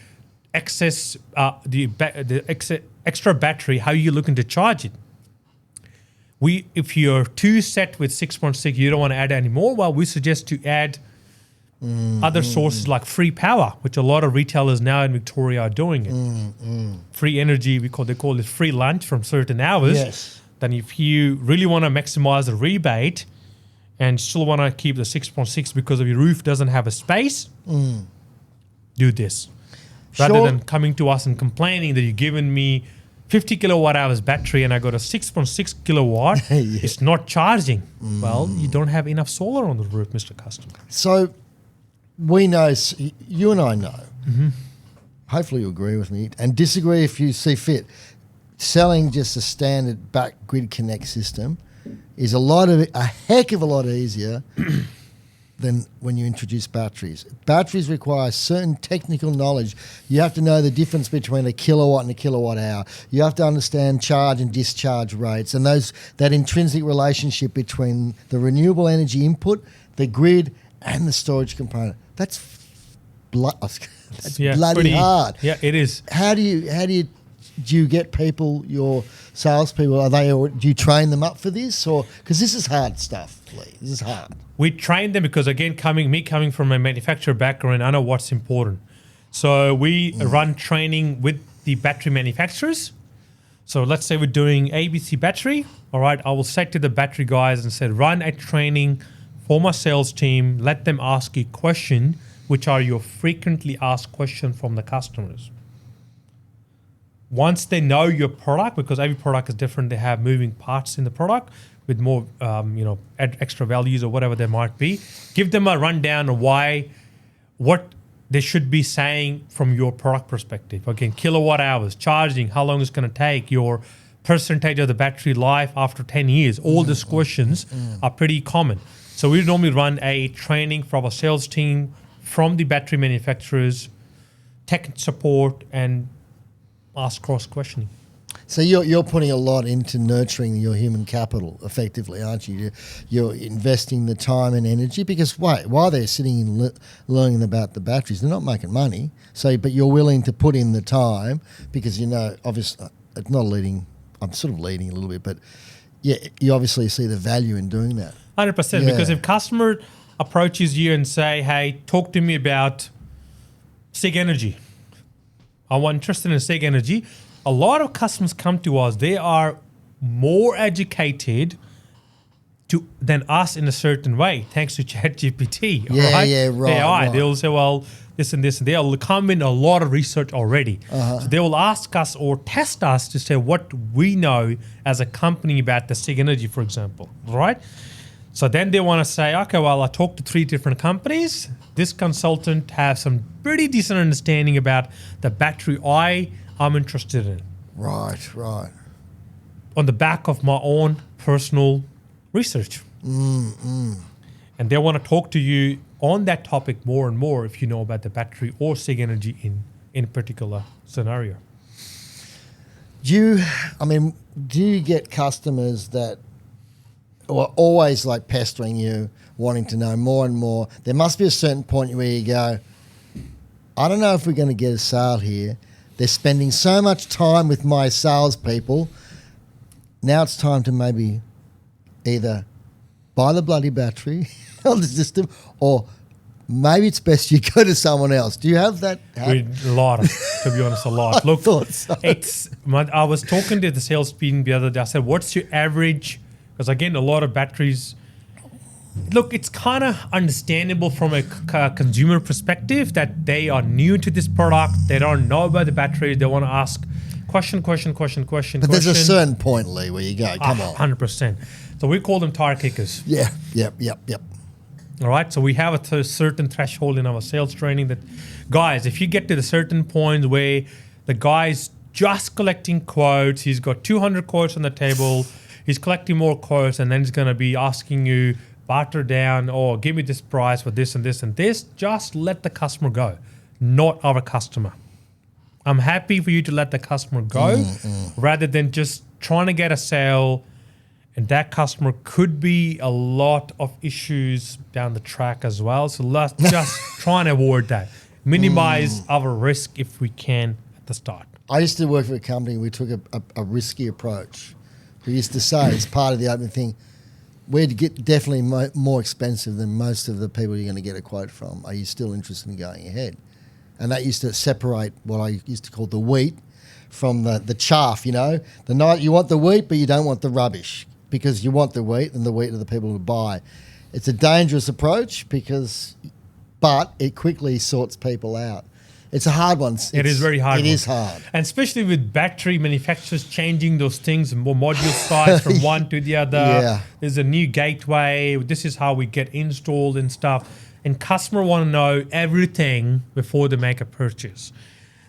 Excess extra battery. How are you looking to charge it? If you're too set with 6.6, you don't want to add any more. Well, we suggest to add other sources like free power, which a lot of retailers now in Victoria are doing it. Free energy, they call it free lunch from certain hours. Yes. Then if you really want to maximize the rebate and still want to keep the 6.6 because of your roof doesn't have a space, do this. Rather than coming to us and complaining that you're giving me 50 kilowatt hours battery and I got a 6.6 kilowatt, it's not charging. Well, you don't have enough solar on the roof, Mr. Customer. So we know, you and I know, hopefully you agree with me and disagree if you see fit, selling just a standard back grid connect system is a heck of a lot easier than when you introduce batteries. Batteries require certain technical knowledge. You have to know the difference between a kilowatt and a kilowatt hour. You have to understand charge and discharge rates and that intrinsic relationship between the renewable energy input, the grid, and the storage component. That's bloody hard. Yeah, it is. How do you get people, your salespeople? Do you train them up for this, or because this is hard stuff, Lee? This is hard. We train them because, again, coming from a manufacturer background, I know what's important. So we run training with the battery manufacturers. So let's say we're doing ABC battery. All right, I will say to the battery guys and say, run a training for my sales team. Let them ask you question, which are your frequently asked questions from the customers. Once they know your product, because every product is different, they have moving parts in the product with more, extra values or whatever there might be. Give them a rundown of what they should be saying from your product perspective. Again, kilowatt hours, charging, how long it's going to take, your percentage of the battery life after 10 years. All these questions are pretty common. So we normally run a training for our sales team from the battery manufacturers, tech support, and ask cross-questioning. So you're putting a lot into nurturing your human capital effectively, aren't you? You're investing the time and energy because while they're sitting and learning about the batteries, they're not making money. So, but you're willing to put in the time because obviously, it's not leading. I'm sort of leading a little bit, but yeah, you obviously see the value in doing that. 100%. Because if customer approaches you and say, "Hey, talk to me about SIG energy. I'm interested in SIG energy." A lot of customers come to us. They are more educated than us in a certain way, thanks to ChatGPT. Right. They are. They'll say, well, this and this. And they'll come in a lot of research already. So they will ask us or test us to say what we know as a company about the SIG energy, for example. Right? So then they want to say, okay, well, I talked to 3 different companies. This consultant has some pretty decent understanding about the battery I'm interested in. Right. On the back of my own personal research. And they want to talk to you on that topic more and more if you know about the battery or SIG energy in a particular scenario. Do you get customers that are always like pestering you, wanting to know more and more? There must be a certain point where you go, I don't know if we're going to get a sale here. They're spending so much time with my salespeople. Now it's time to maybe either buy the bloody battery on the system, or maybe it's best you go to someone else. Do you have that? A lot, to be honest, a lot. Look, so. I was talking to the sales team the other day. I said, what's your average? Because again, a lot of batteries. Look, it's kind of understandable from a consumer perspective that they are new to this product. They don't know about the battery. They want to ask question. But there's a certain point, Lee, where you go, come on. 100%. So we call them tire kickers. Yeah, yep. All right. So we have a certain threshold in our sales training that, guys, if you get to the certain point where the guy's just collecting quotes, he's got 200 quotes on the table, he's collecting more quotes, and then he's going to be asking you, barter down, or give me this price for this and this and this, just let the customer go, not our customer. I'm happy for you to let the customer go rather than just trying to get a sale. And that customer could be a lot of issues down the track as well. So let's just try and avoid that. Minimize our risk if we can at the start. I used to work for a company. We took a risky approach. We used to say, as part of the open thing, we're definitely more expensive than most of the people you're going to get a quote from. Are you still interested in going ahead? And that used to separate what I used to call the wheat from the chaff, you know. You want the wheat, but you don't want the rubbish, because you want the wheat, and the wheat are the people who buy. It's a dangerous approach but it quickly sorts people out. It's a hard one. It is very hard. It is hard. And especially with battery manufacturers changing those things, more module size from one to the other. Yeah. There's a new gateway. This is how we get installed and stuff. And customer want to know everything before they make a purchase.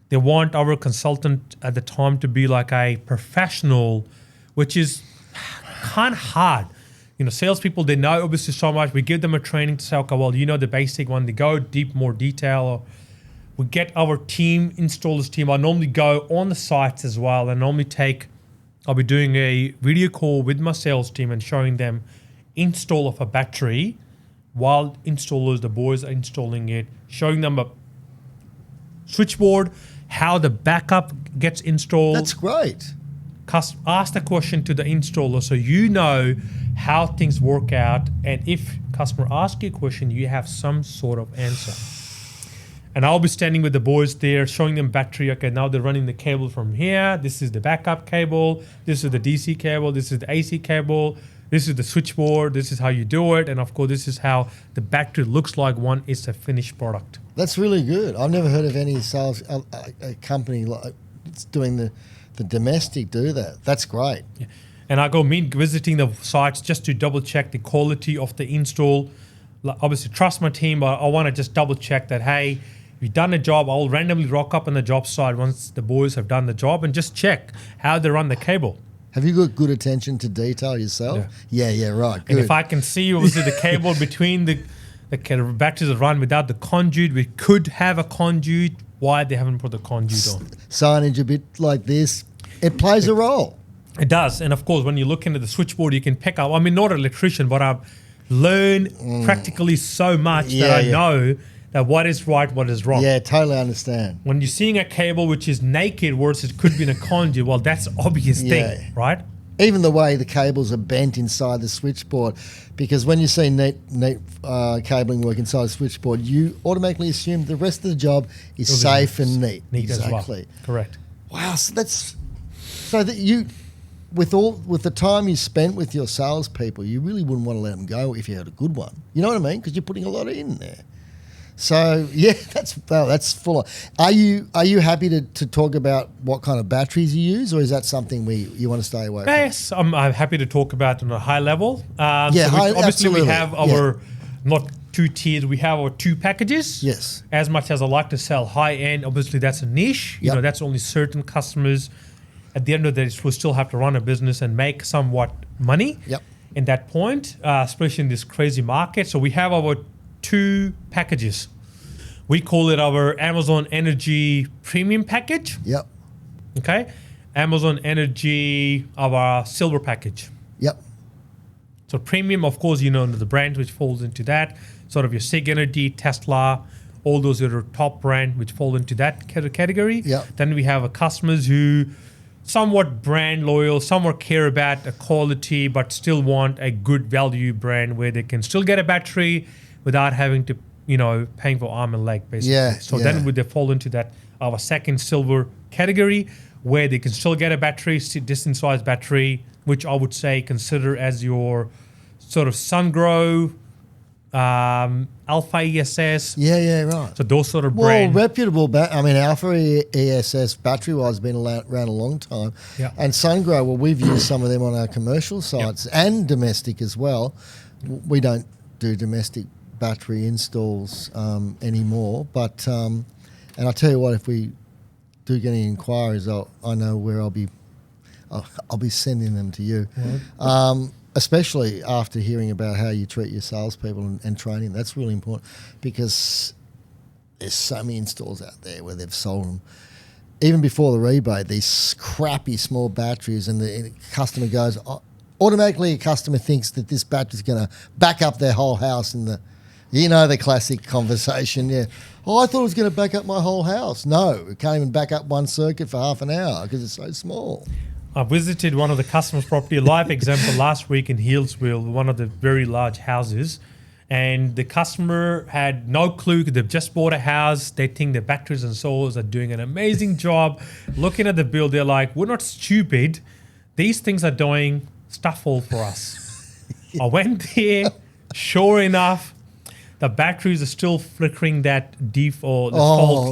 They want our consultant at the time to be like a professional, which is kind of hard. You know, salespeople, they know obviously so much. We give them a training to say, okay, well, you know the basic one. They go deep, more detail. Or we get our team, installers team. I normally go on the sites as well. I'll be doing a video call with my sales team and showing them install of a battery while installers, the boys are installing it, showing them a switchboard, how the backup gets installed. That's great. Ask the question to the installer so you know how things work out, and if customer asks you a question, you have some sort of answer. And I'll be standing with the boys there, showing them battery. Okay, now they're running the cable from here. This is the backup cable. This is the DC cable. This is the AC cable. This is the switchboard. This is how you do it. And of course, this is how the battery looks like when it's a finished product. That's really good. I've never heard of any sales a company like it's doing the domestic do that. That's great. Yeah. And I go visiting the sites just to double check the quality of the install. Obviously, trust my team, but I want to just double check that, hey, you've done a job. I'll randomly rock up on the job site once the boys have done the job and just check how they run the cable. Have you got good attention to detail yourself? Yeah, right. Good. And if I can see obviously the cable between the batteries that run without the conduit, we could have a conduit. Why they haven't put the conduit on? Signage a bit like this, it plays a role. It does. And of course, when you look into the switchboard, you can pick up. I mean, not an electrician, but I've learned practically so much that I know that what is right, what is wrong. Yeah, totally understand. When you're seeing a cable which is naked versus it could be in a conduit, well, that's an obvious thing, right? Even the way the cables are bent inside the switchboard, because when you see neat cabling work inside the switchboard, you automatically assume the rest of the job is safe and neat. Exactly. As well. Correct. Wow, so that you, with the time you spent with your salespeople, you really wouldn't want to let them go if you had a good one. You know what I mean? Because you're putting a lot in there. So yeah, that's full of. Are you happy to talk about what kind of batteries you use, or is that something you want to stay away from? Yes, I'm happy to talk about it on a high level. Obviously absolutely. We have our not 2 tiers. We have our 2 packages. Yes. As much as I like to sell high end, obviously that's a niche. You know, that's only certain customers. At the end of the day, we still have to run a business and make somewhat money. Yep. in that point, especially in this crazy market. So we have our 2 packages. We call it our Amazon Energy Premium Package. Yep. Okay. Amazon Energy, our Silver Package. Yep. So premium, of course, the brand which falls into that, sort of your SIG Energy, Tesla, all those are top brand which fall into that category. Yep. Then we have customers who somewhat brand loyal, somewhat care about the quality, but still want a good value brand where they can still get a battery without having to, paying for arm and leg, basically. Yeah, So yeah. then they fall into that, our second silver category, where they can still get a battery, decent sized battery, which I would say consider as your sort of SunGrow, Alpha ESS. Yeah, right. So those sort of Well, brands. reputable. Alpha ESS battery-wise has been around a long time. Yeah. And SunGrow, well, we've used some of them on our commercial sites and domestic as well. We don't do domestic battery installs anymore. But and I'll tell you what, if we do get any inquiries, I know where I'll be sending them to you. Especially after hearing about how you treat your salespeople and training. That's really important because there's so many installs out there where they've sold them. Even before the rebate, these crappy small batteries, and the customer goes, automatically a customer thinks that this battery's going to back up their whole house. And the classic conversation, yeah. Oh, I thought it was going to back up my whole house. No, it can't even back up one circuit for half an hour because it's so small. I visited one of the customer's property, a live example last week in Healesville, one of the very large houses. And the customer had no clue. They've just bought a house. They think the batteries and solars are doing an amazing job. Looking at the bill, they're like, we're not stupid. These things are doing stuff all for us. I went there. Sure enough, the batteries are still flickering that default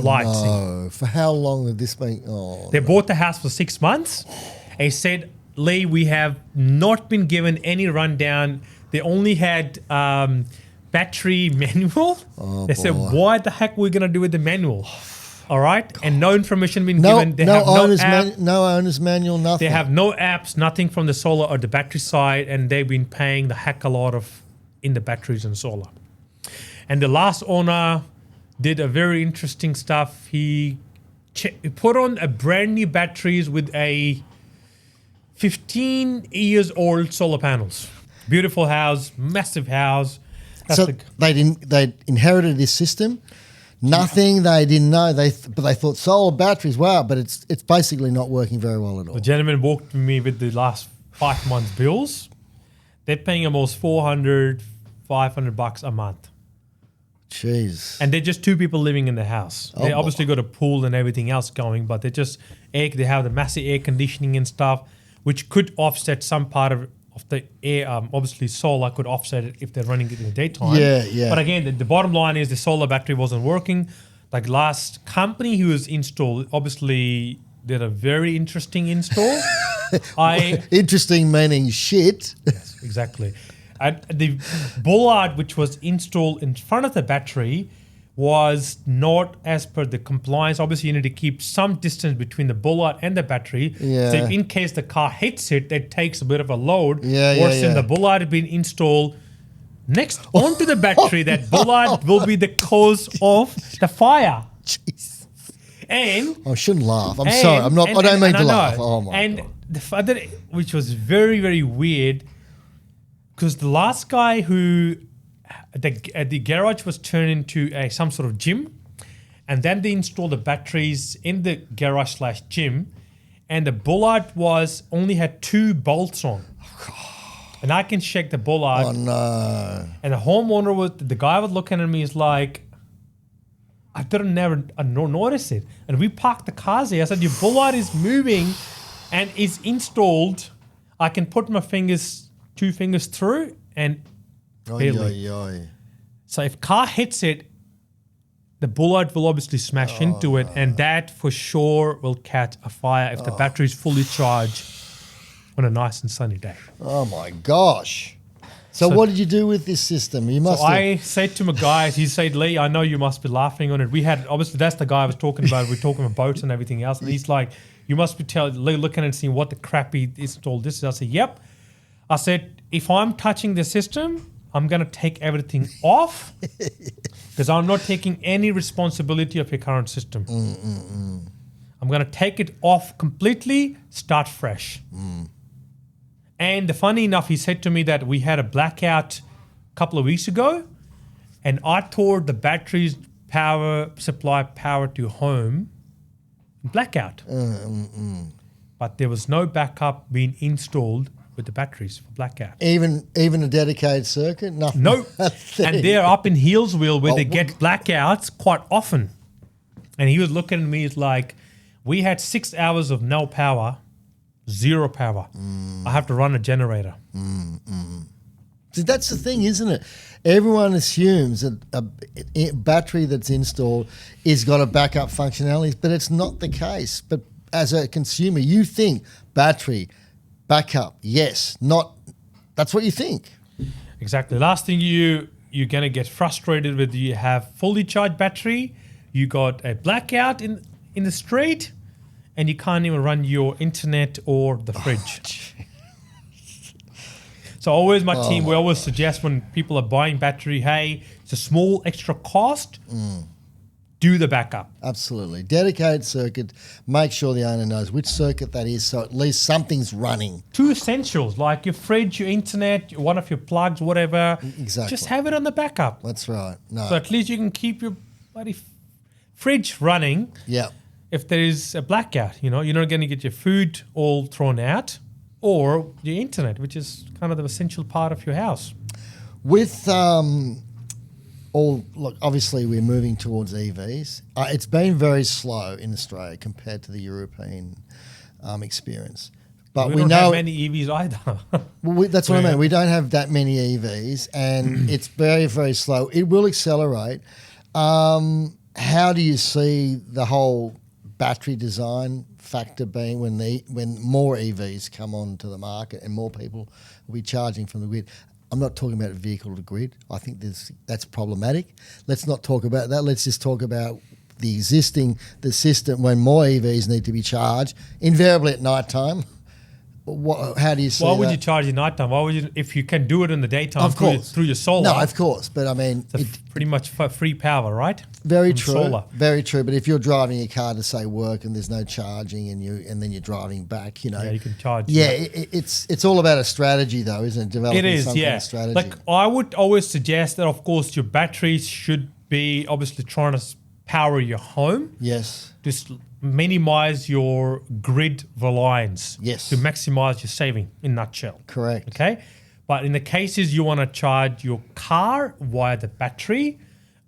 lights. No. For how long had this been? They bought the house for 6 months. They said, Lee, we have not been given any rundown. They only had battery manual. They said, why the heck are we going to do with the manual? All right. And no information been given. They have no owner's manual, nothing. They have no apps, nothing from the solar or the battery side. And they've been paying the heck a lot in the batteries and solar. And the last owner did a very interesting stuff. He put on a brand new batteries with a 15 years old solar panels. Beautiful house, massive house. They inherited this system. Nothing they didn't know. But they thought solar batteries, wow, but it's basically not working very well at all. The gentleman walked to me with the last 5 months bills. They're paying almost $400, $500 a month. Jeez. And they're just 2 people living in the house. They obviously got a pool and everything else going, but they have the massive air conditioning and stuff, which could offset some part of the air. Obviously, solar could offset it if they're running it in the daytime. Yeah. But again, the bottom line is the solar battery wasn't working. Like last company who was installed, obviously did a very interesting install. Interesting meaning shit. Yes, exactly. The bollard which was installed in front of the battery was not as per the compliance. Obviously, you need to keep some distance between the bollard and the battery. Yeah. So if in case the car hits it, that takes a bit of a load. Worse than the bollard had been installed next onto the battery. That bollard will be the cause of the fire. Jeez. And I shouldn't laugh. I'm sorry. I'm not. I don't mean to laugh. Oh my God. The father, which was very, very weird, because the last guy who the garage was turned into some sort of gym, and then they installed the batteries in the garage/gym, and the bollard only had 2 bolts on. And I can check the bollard. Oh no! And the guy was looking at me, is like, I didn't notice it. And we parked the cars there. I said, your bollard is moving and is installed. I can put my 2 fingers through and barely. So if car hits it, the bollard will obviously smash into it, and that for sure will catch a fire if the battery is fully charged on a nice and sunny day. Oh my gosh. So what did you do with this system? I said to my guys, he said, Lee, I know you must be laughing on it. Obviously that's the guy I was talking about. We're talking about boats and everything else. And he's like, you must be looking and seeing what the crap he installed this is. I said, yep. I said, if I'm touching the system, I'm going to take everything off because I'm not taking any responsibility of your current system. I'm going to take it off completely, start fresh. And funny enough, he said to me that we had a blackout a couple of weeks ago, and I tore the batteries supply power to home blackout. But there was no backup being installed with the batteries for blackout. Even a dedicated circuit? Nothing. No. And they're up in Healesville where they get blackouts quite often. And he was looking at me, it's like, we had 6 hours of no power, zero power. I have to run a generator. See, that's the thing, isn't it? Everyone assumes that a battery that's installed is got a backup functionality, but it's not the case. But as a consumer, you think battery, backup, yes, not. That's what you think. Exactly. Last thing you're going to get frustrated with, you have fully charged battery, you got a blackout in the street, and you can't even run your internet or the fridge. So always my team, we always suggest when people are buying battery, hey, it's a small extra cost, do the backup. Absolutely. Dedicated circuit, make sure the owner knows which circuit that is so at least something's running. 2 essentials, like your fridge, your internet, one of your plugs, whatever. Exactly. Just have it on the backup. That's right. No. So at least you can keep your bloody fridge running. Yeah. If there is a blackout, you're not going to get your food all thrown out, or your internet, which is kind of the essential part of your house. With look, obviously we're moving towards EVs. It's been very slow in Australia compared to the European experience. But we don't have many EVs either. Well, that's what I mean. We don't have that many EVs, and it's very, very slow. It will accelerate. How do you see the whole battery design factor being when more EVs come onto the market and more people will be charging from the grid? I'm not talking about vehicle to grid. I think that's problematic. Let's not talk about that. Let's just talk about the system when more EVs need to be charged, invariably at night time. How do you see Why would that? you charge at night time? Why would you, if you can do it in the daytime Of course. through your solar? No, of course. But I mean, It's pretty much free power, right? Very From true. solar. Very true. But if you're driving your car to say work and there's no charging and then you're driving back, Yeah, you can charge. Yeah, it's all about a strategy though, isn't it? Developing It is, some kind yeah. of strategy. Like I would always suggest that, of course, your batteries should be obviously trying to power your home. Yes. Just minimize your grid reliance. Yes. To maximize your saving, in a nutshell. Correct. Okay. But in the cases you want to charge your car via the battery,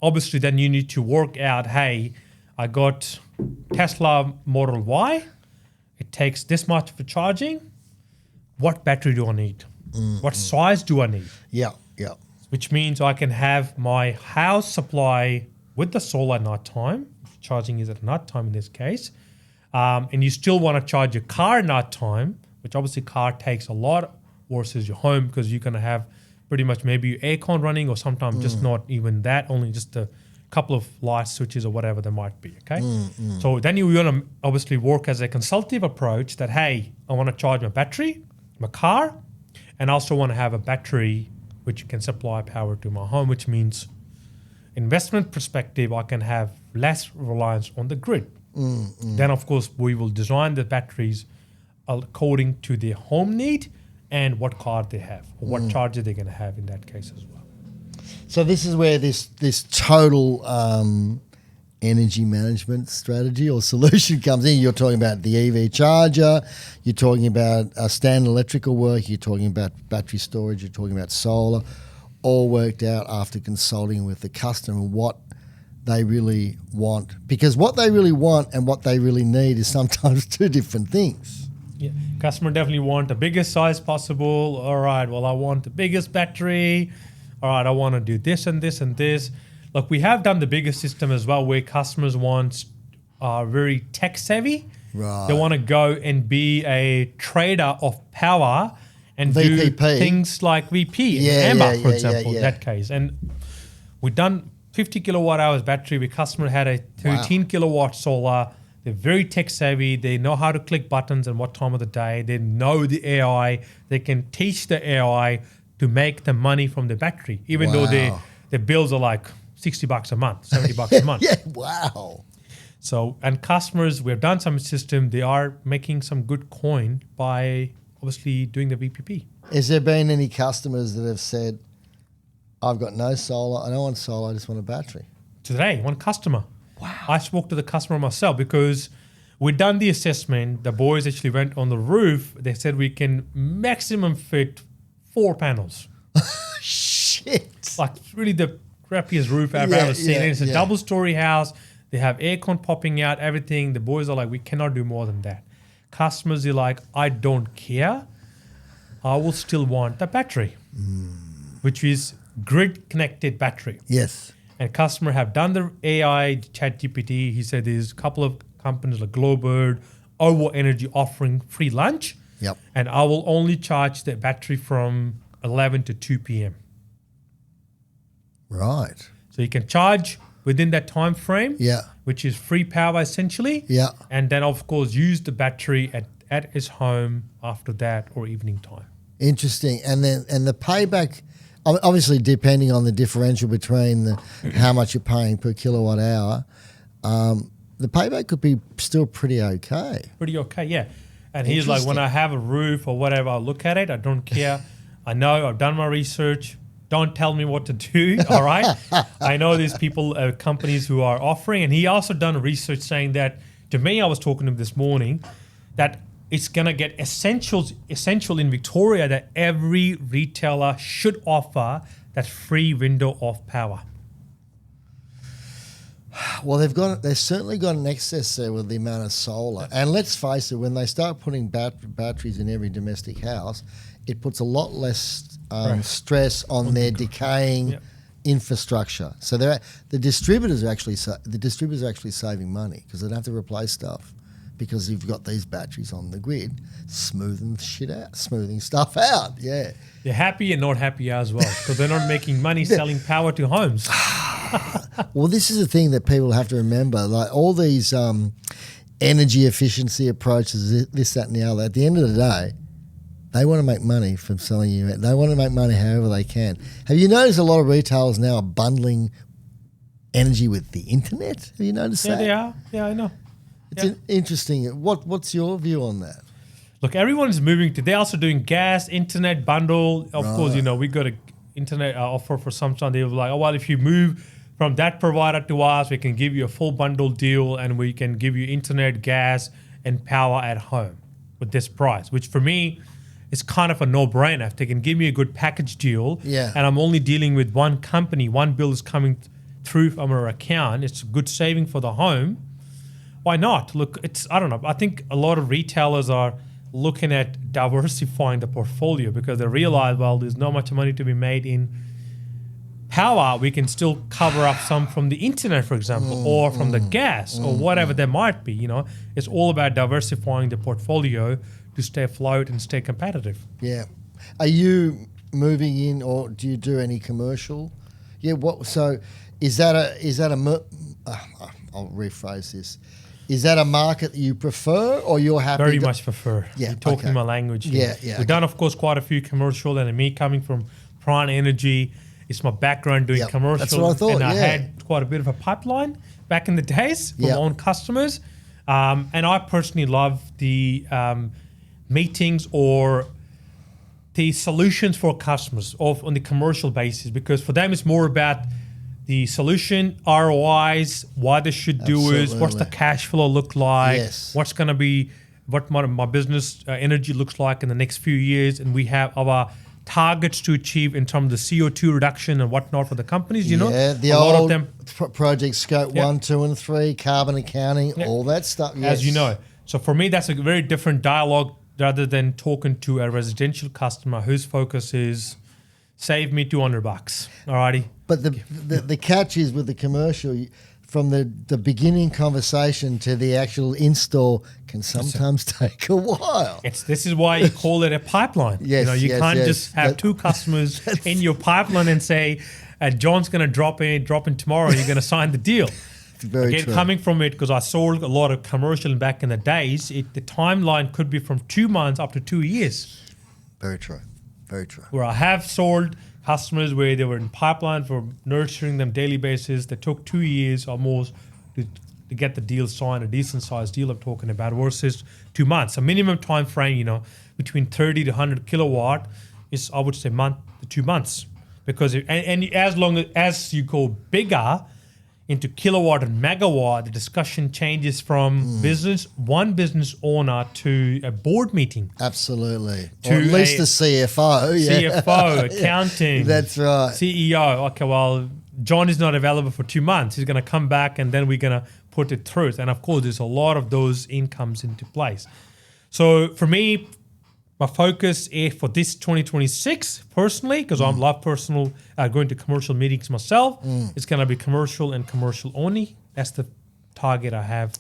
obviously then you need to work out, hey, I got Tesla Model Y. It takes this much for charging. What battery do I need? What size do I need? Yeah, yeah. Which means I can have my house supply with the solar at night time. Charging is at night time in this case. And you still want to charge your car at night time, which obviously car takes a lot versus your home because you're going to have pretty much maybe your aircon running or sometimes just not even that, only just a couple of light switches or whatever there might be, okay? So then you want to obviously work as a consultative approach that, hey, I want to charge my battery, my car, and I also want to have a battery which can supply power to my home, which means investment perspective, I can have less reliance on the grid. Then, of course, we will design the batteries according to their home need and what car they have or what charger they're going to have in that case as well. So this is where this total energy management strategy or solution comes in. You're talking about the EV charger, you're talking about standard electrical work, you're talking about battery storage, you're talking about solar, all worked out after consulting with the customer what they really want. Because what they really want and what they really need is sometimes two different things. Yeah, customer definitely want the biggest size possible. All right, well, I want the biggest battery. All right, I want to do this and this and this. Look, we have done the biggest system as well where customers want very tech savvy. Right. They want to go and be a trader of power and do VPP. things like VP and Amber, for example, in that case. And we've done 50 kilowatt hours battery. The customer had a 13 kilowatt solar. They're very tech savvy. They know how to click buttons and what time of the day. They know the AI. They can teach the AI to make the money from the battery, even though their bills are like $60 a month, $70 a month. Yeah, wow. So, and customers, we've done some system, they are making some good coin by obviously doing the VPP. Has there been any customers that have said, I've got no solar, I don't want solar, I just want a battery? Today, one customer. Wow. I spoke to the customer myself because we'd done the assessment. The boys actually went on the roof. They said we can maximum fit 4 panels. Shit. Like really the crappiest roof I've ever seen. And it's a double-story house. They have aircon popping out, everything. The boys are like, we cannot do more than that. Customers are like, I don't care. I will still want the battery, which is grid-connected battery. Yes. And customer have done the AI chat GPT. He said there's a couple of companies like Glowbird, OVO Energy offering free lunch. Yep. And I will only charge the battery from 11 to 2 p.m. Right. So you can charge within that time frame, which is free power essentially. Yeah. And then of course use the battery at his home after that or evening time. Interesting. And the payback, obviously depending on the differential between how much you're paying per kilowatt hour, the payback could be still pretty okay. Pretty okay, yeah. And he's like, when I have a roof or whatever, I look at it, I don't care. I know, I've done my research. Don't tell me what to do, all right? I know there's people, companies who are offering, and he also done research saying that, to me, I was talking to him this morning, that it's going to get essential in Victoria that every retailer should offer that free window of power. Well, they've certainly got an excess there with the amount of solar. And let's face it, when they start putting batteries in every domestic house, it puts a lot less stress on their decaying infrastructure. So the distributors are actually saving money because they don't have to replace stuff because you've got these batteries on the grid smoothing stuff out. Yeah, they're happy and not happy as well because they're not making money selling power to homes. Well, this is the thing that people have to remember. Like all these energy efficiency approaches, this, that, and the other. At the end of the day, they want to make money from selling you. They want to make money however they can. Have you noticed a lot of retailers now are bundling energy with the internet? Have you noticed that? Yeah, they are. Yeah, I know. It's interesting. What's your view on that? Look, everyone's moving to. They're also doing gas, internet bundle. Of course, we got an internet offer for some time. They were like, oh well, if you move from that provider to us, we can give you a full bundle deal, and we can give you internet, gas, and power at home with this price. Which for me, it's kind of a no-brainer. If they can give me a good package deal, and I'm only dealing with one company, one bill is coming through from our account, it's a good saving for the home. Why not? Look, I don't know. I think a lot of retailers are looking at diversifying the portfolio because they realize, well, there's not much money to be made in power. We can still cover up some from the internet, for example, or from the gas or whatever there might be. It's all about diversifying the portfolio to stay afloat and stay competitive. Yeah. Are you moving in, or do you do any commercial? Yeah. So is that I'll rephrase this. Is that a market that you prefer, or you're happy? Very much prefer. Yeah. You're talking my language. Yeah. We've done, of course, quite a few commercial, and me coming from Prana Energy, it's my background doing commercial. That's what I thought. And I had quite a bit of a pipeline back in the days from my own customers. And I personally love the meetings or the solutions for customers on the commercial basis, because for them it's more about the solution, ROIs, why they should do it, what's the cash flow look like, what's going to be, what my business energy looks like in the next few years, and we have our targets to achieve in terms of the CO2 reduction and whatnot for the companies, the a lot old of them project scope 1, 2, and 3, carbon accounting, all that stuff. As you know. So for me, that's a very different dialogue rather than talking to a residential customer whose focus is save me $200. Alrighty. But the catch is with the commercial, from the beginning conversation to the actual install can sometimes take a while. This is why you call it a pipeline. You can't just have two customers in your pipeline and say, John's going to drop in tomorrow, you're going to sign the deal. Very Again, true. coming from it, because I sold a lot of commercial back in the days, the timeline could be from 2 months up to 2 years. Very true. Very true. Where I have sold customers where they were in pipeline for nurturing them daily basis. That took 2 years or more to get the deal signed, a decent sized deal I'm talking about, versus 2 months. A minimum time frame, between 30 to 100 kilowatt is, I would say, month to 2 months. Because and as long as you go bigger into kilowatt and megawatt, the discussion changes from one business owner to a board meeting. Absolutely. To or at least the CFO. Yeah. CFO, accounting. That's right. CEO. Okay, well, John is not available for 2 months. He's going to come back and then we're going to put it through. And of course, there's a lot of those incomes into place. So for me, my focus is for this 2026, personally, because I love going to commercial meetings myself, it's going to be commercial and commercial only. That's the target I have.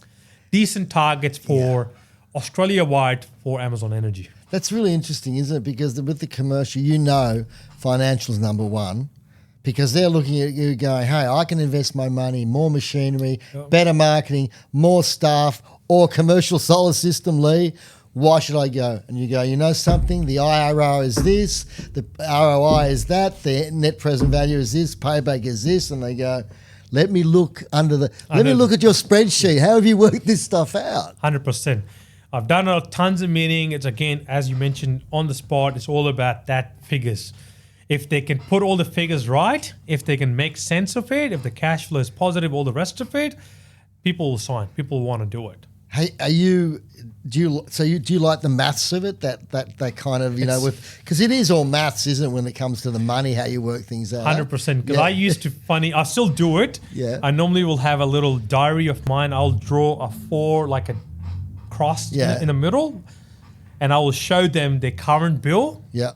Decent targets for Australia-wide for Amazon Energy. That's really interesting, isn't it? Because with the commercial, financials number one, because they're looking at you going, hey, I can invest my money, more machinery, better marketing, more staff, or commercial solar system, Lee. Why should I go? And you go, you know something? The IRR is this, the ROI is that, the net present value is this, payback is this, and they go, let me look let me look at your spreadsheet. How have you worked this stuff out? 100%. I've done tons of meetings. It's, again, as you mentioned, on the spot. It's all about that figures. If they can put all the figures right, if they can make sense of it, if the cash flow is positive, all the rest of it, people will sign. People want to do it. Hey, do you like the maths of it? That kind of, because it is all maths, isn't it, when it comes to the money, how you work things out? 100%. Because I used to I still do it. Yeah. I normally will have a little diary of mine. I'll draw a 4, like a cross in the middle, and I will show them the current bill. Yeah.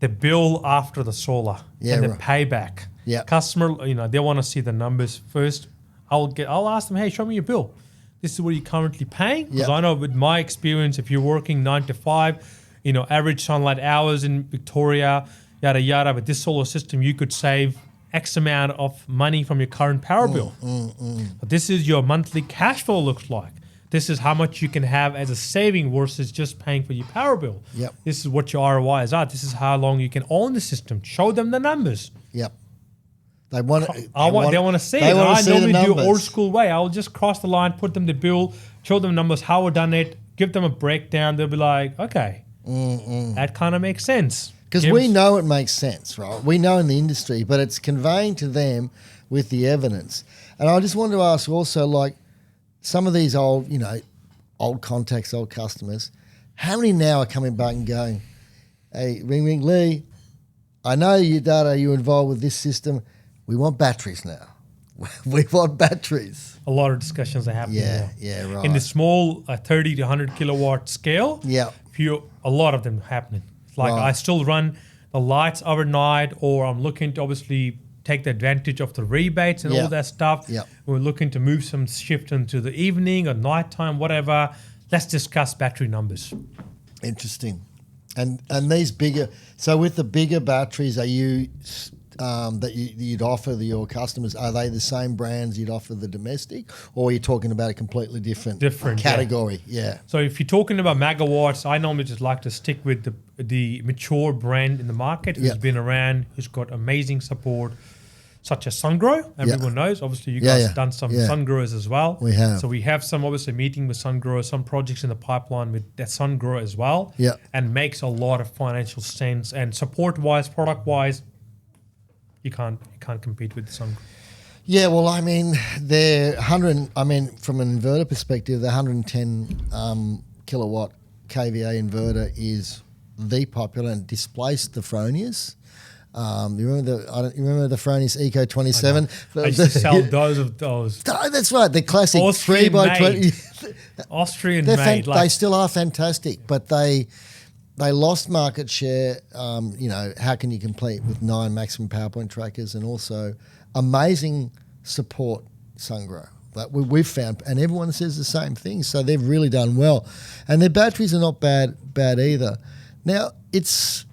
The bill after the solar and the payback. Yeah. Customer, they want to see the numbers first. I'll ask them, hey, show me your bill. This is what you're currently paying. Because I know with my experience, if you're working 9 to 5, average sunlight hours in Victoria, yada, yada, with this solar system, you could save X amount of money from your current power bill. But this is your monthly cash flow looks like. This is how much you can have as a saving versus just paying for your power bill. Yep. This is what your ROI is at. This is how long you can own the system. Show them the numbers. Yep. They want to see it. I normally do old school way. I'll just cross the line, put them the bill, show them numbers, how we've done it, give them a breakdown. They'll be like, okay, that kind of makes sense. Because we know it makes sense, right? We know in the industry, but it's conveying to them with the evidence. And I just wanted to ask also, like, some of these old contacts, old customers, how many now are coming back and going, hey, ring, Lee, I know you're involved with this system. We want batteries now. We want batteries. A lot of discussions are happening now. Yeah, right. In the small 30 to 100 kilowatt scale, a lot of them happening. It's like I still run the lights overnight, or I'm looking to obviously take the advantage of the rebates and all that stuff. Yeah. We're looking to move some shift into the evening or nighttime, whatever. Let's discuss battery numbers. Interesting. And these bigger, so with the bigger batteries, are you that you'd offer your customers, are they the same brands you'd offer the domestic, or are you talking about a completely different category? Yeah. So if you're talking about megawatts, I normally just like to stick with the mature brand in the market who's been around, who's got amazing support, such as SunGrow. Everyone knows. Obviously, you guys have done some SunGrowers as well. We have. So we have some, obviously, meeting with SunGrow, some projects in the pipeline with that SunGrow as well. Yeah. And makes a lot of financial sense. And support-wise, product-wise, you can't compete with the SunGrow. Yeah, well, I mean, they're from an inverter perspective, the 110 kilowatt kVA inverter is the popular and displaced the Fronius. You remember the Fronius Eco 27? I used to sell those of those. Oh, that's right, the classic Austrian 3x20. Austrian made. They still are fantastic, but they lost market share. How can you compete with 9 maximum power point trackers and also amazing support SunGrow that we've found, and everyone says the same thing. So they've really done well, and their batteries are not bad either. Now it's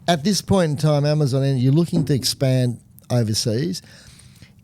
at this point in time, Amazon Energy, you're looking to expand overseas.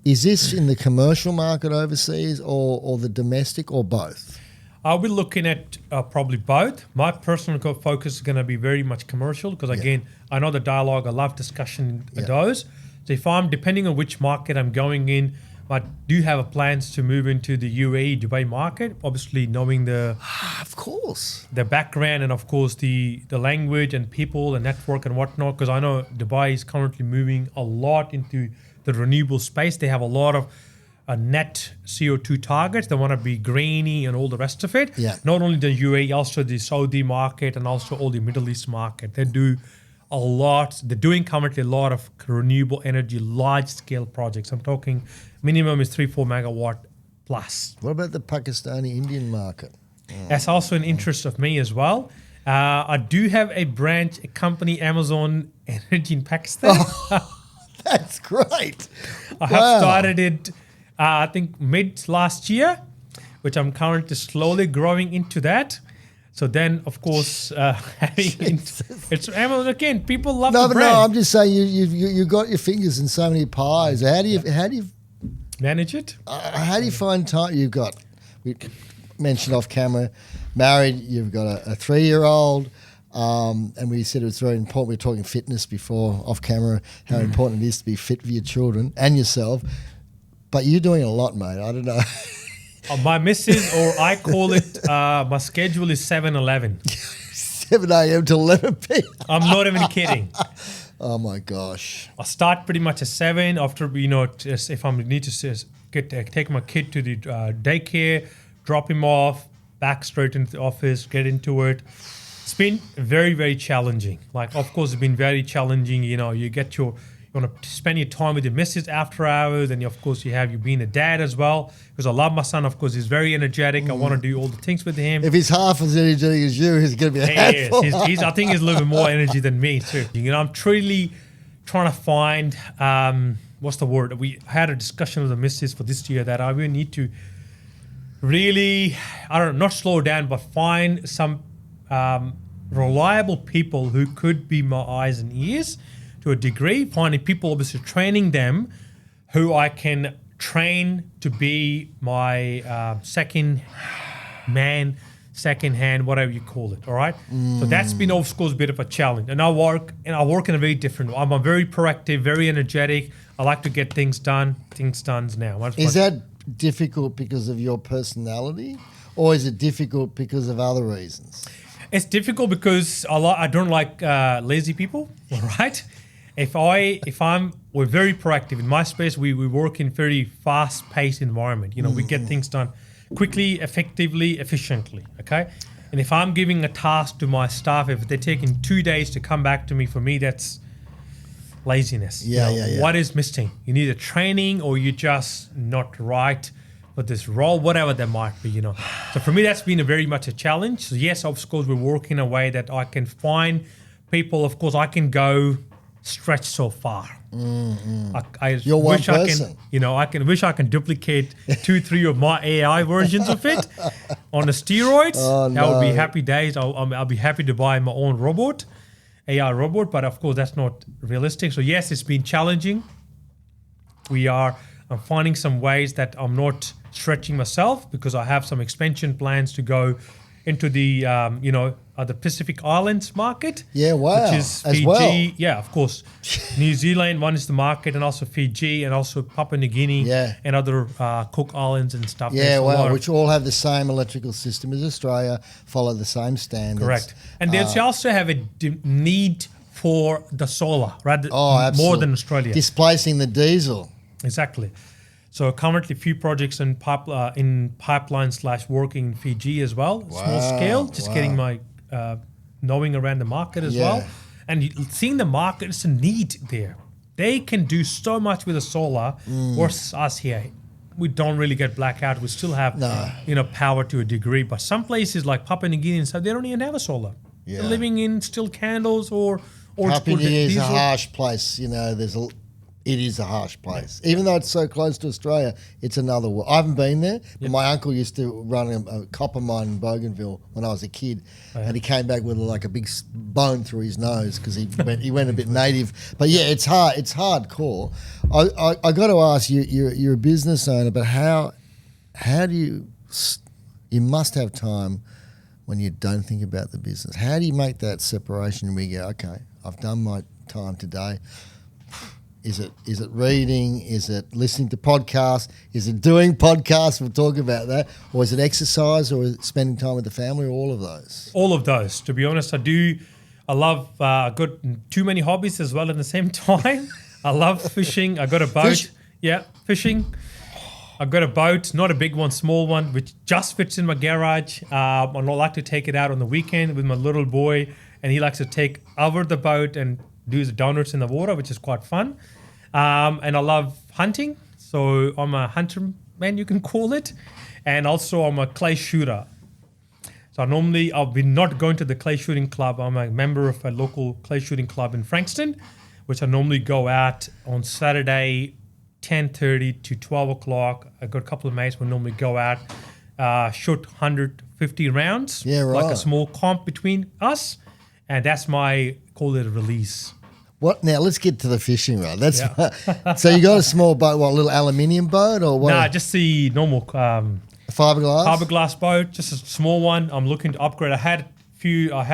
Is this in the commercial market overseas or the domestic or both? I'll be looking at probably both. My personal focus is going to be very much commercial because, again, I know the dialogue. I love discussion in those. So if I'm, depending on which market I'm going in, I do have plans to move into the UAE, Dubai market, obviously knowing Of course. the background and, of course, the language and people and network and whatnot, because I know Dubai is currently moving a lot into the renewable space. They have a lot of net CO2 targets. They want to be greeny and all the rest of it. Yeah. Not only the UAE, also the Saudi market and also all the Middle East market. They do a lot. They're doing currently a lot of renewable energy, large-scale projects. I'm talking minimum is 3-4 megawatt plus. What about the Pakistani Indian market? That's also an interest of me as well. I do have a company, Amazon Energy in Pakistan. That's great. I have started it, I think, mid last year, which I'm currently slowly growing into that. So then, of course, it's Amazon again. People love the brand. No, I'm just saying you got your fingers in so many pies. How do you manage it? How do you find time? We mentioned off camera, married. You've got a 3-year-old. And we said it was very important. We were talking fitness before off camera, how important it is to be fit for your children and yourself. But you're doing a lot, mate. I don't know. My missus, or I call it, my schedule is 7-11. 7 a.m. to 11 p.m. I'm not even kidding. Oh my gosh. I start pretty much at 7 after, if I need to take my kid to the daycare, drop him off, back straight into the office, get into it. It's been very, very challenging. Like, of course, it's been very challenging. You want to spend your time with your missus after hours, and of course, you being a dad as well. Because I love my son. Of course, he's very energetic. I want to do all the things with him. If he's half as energetic as you, he's going to be a handful. Yes. I think he's a little bit more energy than me too. I'm truly trying to find what's the word? We had a discussion with the missus for this year that I will need to really, not slow down, but find some reliable people who could be my eyes and ears to a degree, finding people, obviously training them who I can train to be my second hand, whatever you call it, all right? So that's been, of course, a bit of a challenge. And I work in a very different way. I'm a very proactive, very energetic. I like to get things done now. Is that difficult because of your personality, or is it difficult because of other reasons? It's difficult because I don't like lazy people, all right? We're very proactive. In my space, we work in very fast-paced environment. We get things done quickly, effectively, efficiently, okay? And if I'm giving a task to my staff, if they're taking 2 days to come back to me, for me, that's laziness. Yeah. What is missing? You need a training, or you're just not right for this role, whatever that might be, So for me, that's been very much a challenge. So yes, of course, we're working in a way that I can find people. Of course, I can go stretch so far. You're one person. I wish I can duplicate 2-3 of my AI versions of it on the steroids. Oh, that would be happy days. I'll be happy to buy my own AI robot, but of course that's not realistic. So yes, it's been challenging. I'm finding some ways that I'm not stretching myself because I have some expansion plans to go into the the Pacific Islands market. Yeah, wow. Which is As Fiji. well. Yeah, of course. New Zealand, one is the market, and also Fiji, and also Papua New Guinea, and other Cook Islands and stuff. Yeah, wow, which all have the same electrical system as Australia, follow the same standards. Correct. And they also have a need for the solar, rather more than Australia. Displacing the diesel. Exactly. So currently, a few projects in pipeline / working in Fiji as well, small scale. Just getting my knowing around the market as well, and seeing the market. It's a need there. They can do so much with the solar. Versus us here, we don't really get blackout. We still have power to a degree. But some places like Papua New Guinea and stuff, they don't even have a solar. Yeah. They're living in still candles or Papua New Guinea is a harsh place. It is a harsh place. Even though it's so close to Australia, it's another world. I haven't been there, but my uncle used to run a copper mine in Bougainville when I was a kid, and he came back with like a big bone through his nose because he went a bit native. But yeah, it's hard. It's hardcore. I got to ask you. You're a business owner, but how do you must have time when you don't think about the business? How do you make that separation where you go, okay, I've done my time today? Is it reading? Is it listening to podcasts? Is it doing podcasts? We'll talk about that. Or is it exercise? Or is it spending time with the family? Or all of those? All of those. To be honest, I love, got too many hobbies as well at the same time. I love fishing. I got a boat. Yeah, fishing. I got a boat, not a big one, small one, which just fits in my garage. I like to take it out on the weekend with my little boy, and he likes to take over the boat and do the donuts in the water, which is quite fun. And I love hunting, so I'm a hunter man, you can call it. And also I'm a clay shooter. So I'll be not going to the clay shooting club. I'm a member of a local clay shooting club in Frankston, which I normally go out on Saturday, 10:30 to 12 o'clock. I got a couple of mates who normally go out, shoot 150 rounds, like a small comp between us. And that's call it a release. What now? Let's get to the fishing, right? So you got a small boat, what, a little aluminium boat or what? Nah, just the normal fiberglass boat, just a small one. I'm looking to upgrade. I had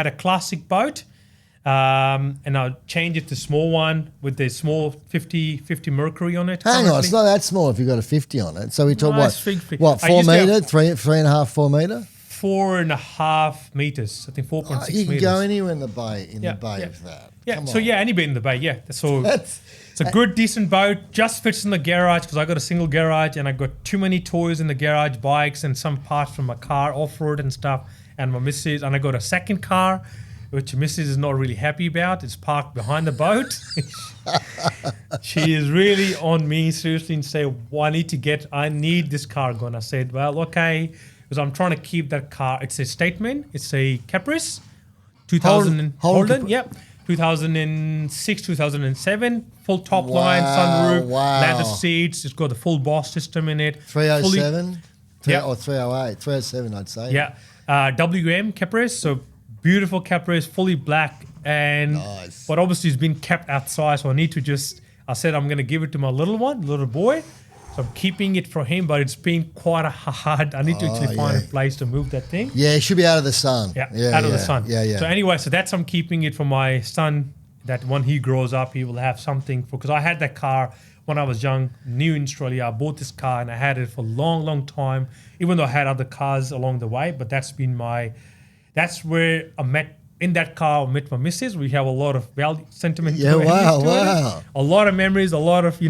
a classic boat, and I'll change it to small one with the small 50 mercury on it. Hang on, it's not that small if you've got a 50 on it. So we talk what 4 metre, 3.5, 4 metre? 4.5 meters, I think 4.6 meters. You can go anywhere in the bay with that. Yeah, anywhere in the bay, yeah. So it's a good, decent boat, just fits in the garage because I got a single garage and I got too many toys in the garage, bikes and some parts from my car, off-road and stuff, and my missus. And I got a second car, which missus is not really happy about. It's parked behind the boat. She is really on me, seriously, and say, well, I need this car gone. I said, well, okay, because I'm trying to keep that car. It's a Statement. It's a Caprice, 2000 Holden. Yep. 2006, 2007, full top line, sunroof, leather seats. It's got the full Boss system in it. 307? Or 308? 307, I'd say. Yeah. WM Caprice, so beautiful Caprice, fully black. And but obviously it's been kept outside, so I said I'm going to give it to my little boy. So I'm keeping it for him, but it's been quite hard. I need to actually find a place to move that thing. Yeah, it should be out of the sun. Out of the sun. Yeah. So anyway, I'm keeping it for my son, that when he grows up, he will have something. Because I had that car when I was young, new in Australia. I bought this car and I had it for a long, long time, even though I had other cars along the way. But that's where I met. In that car, I met my missus. We have a lot of sentiment. Yeah, wow. A lot of memories, a lot of,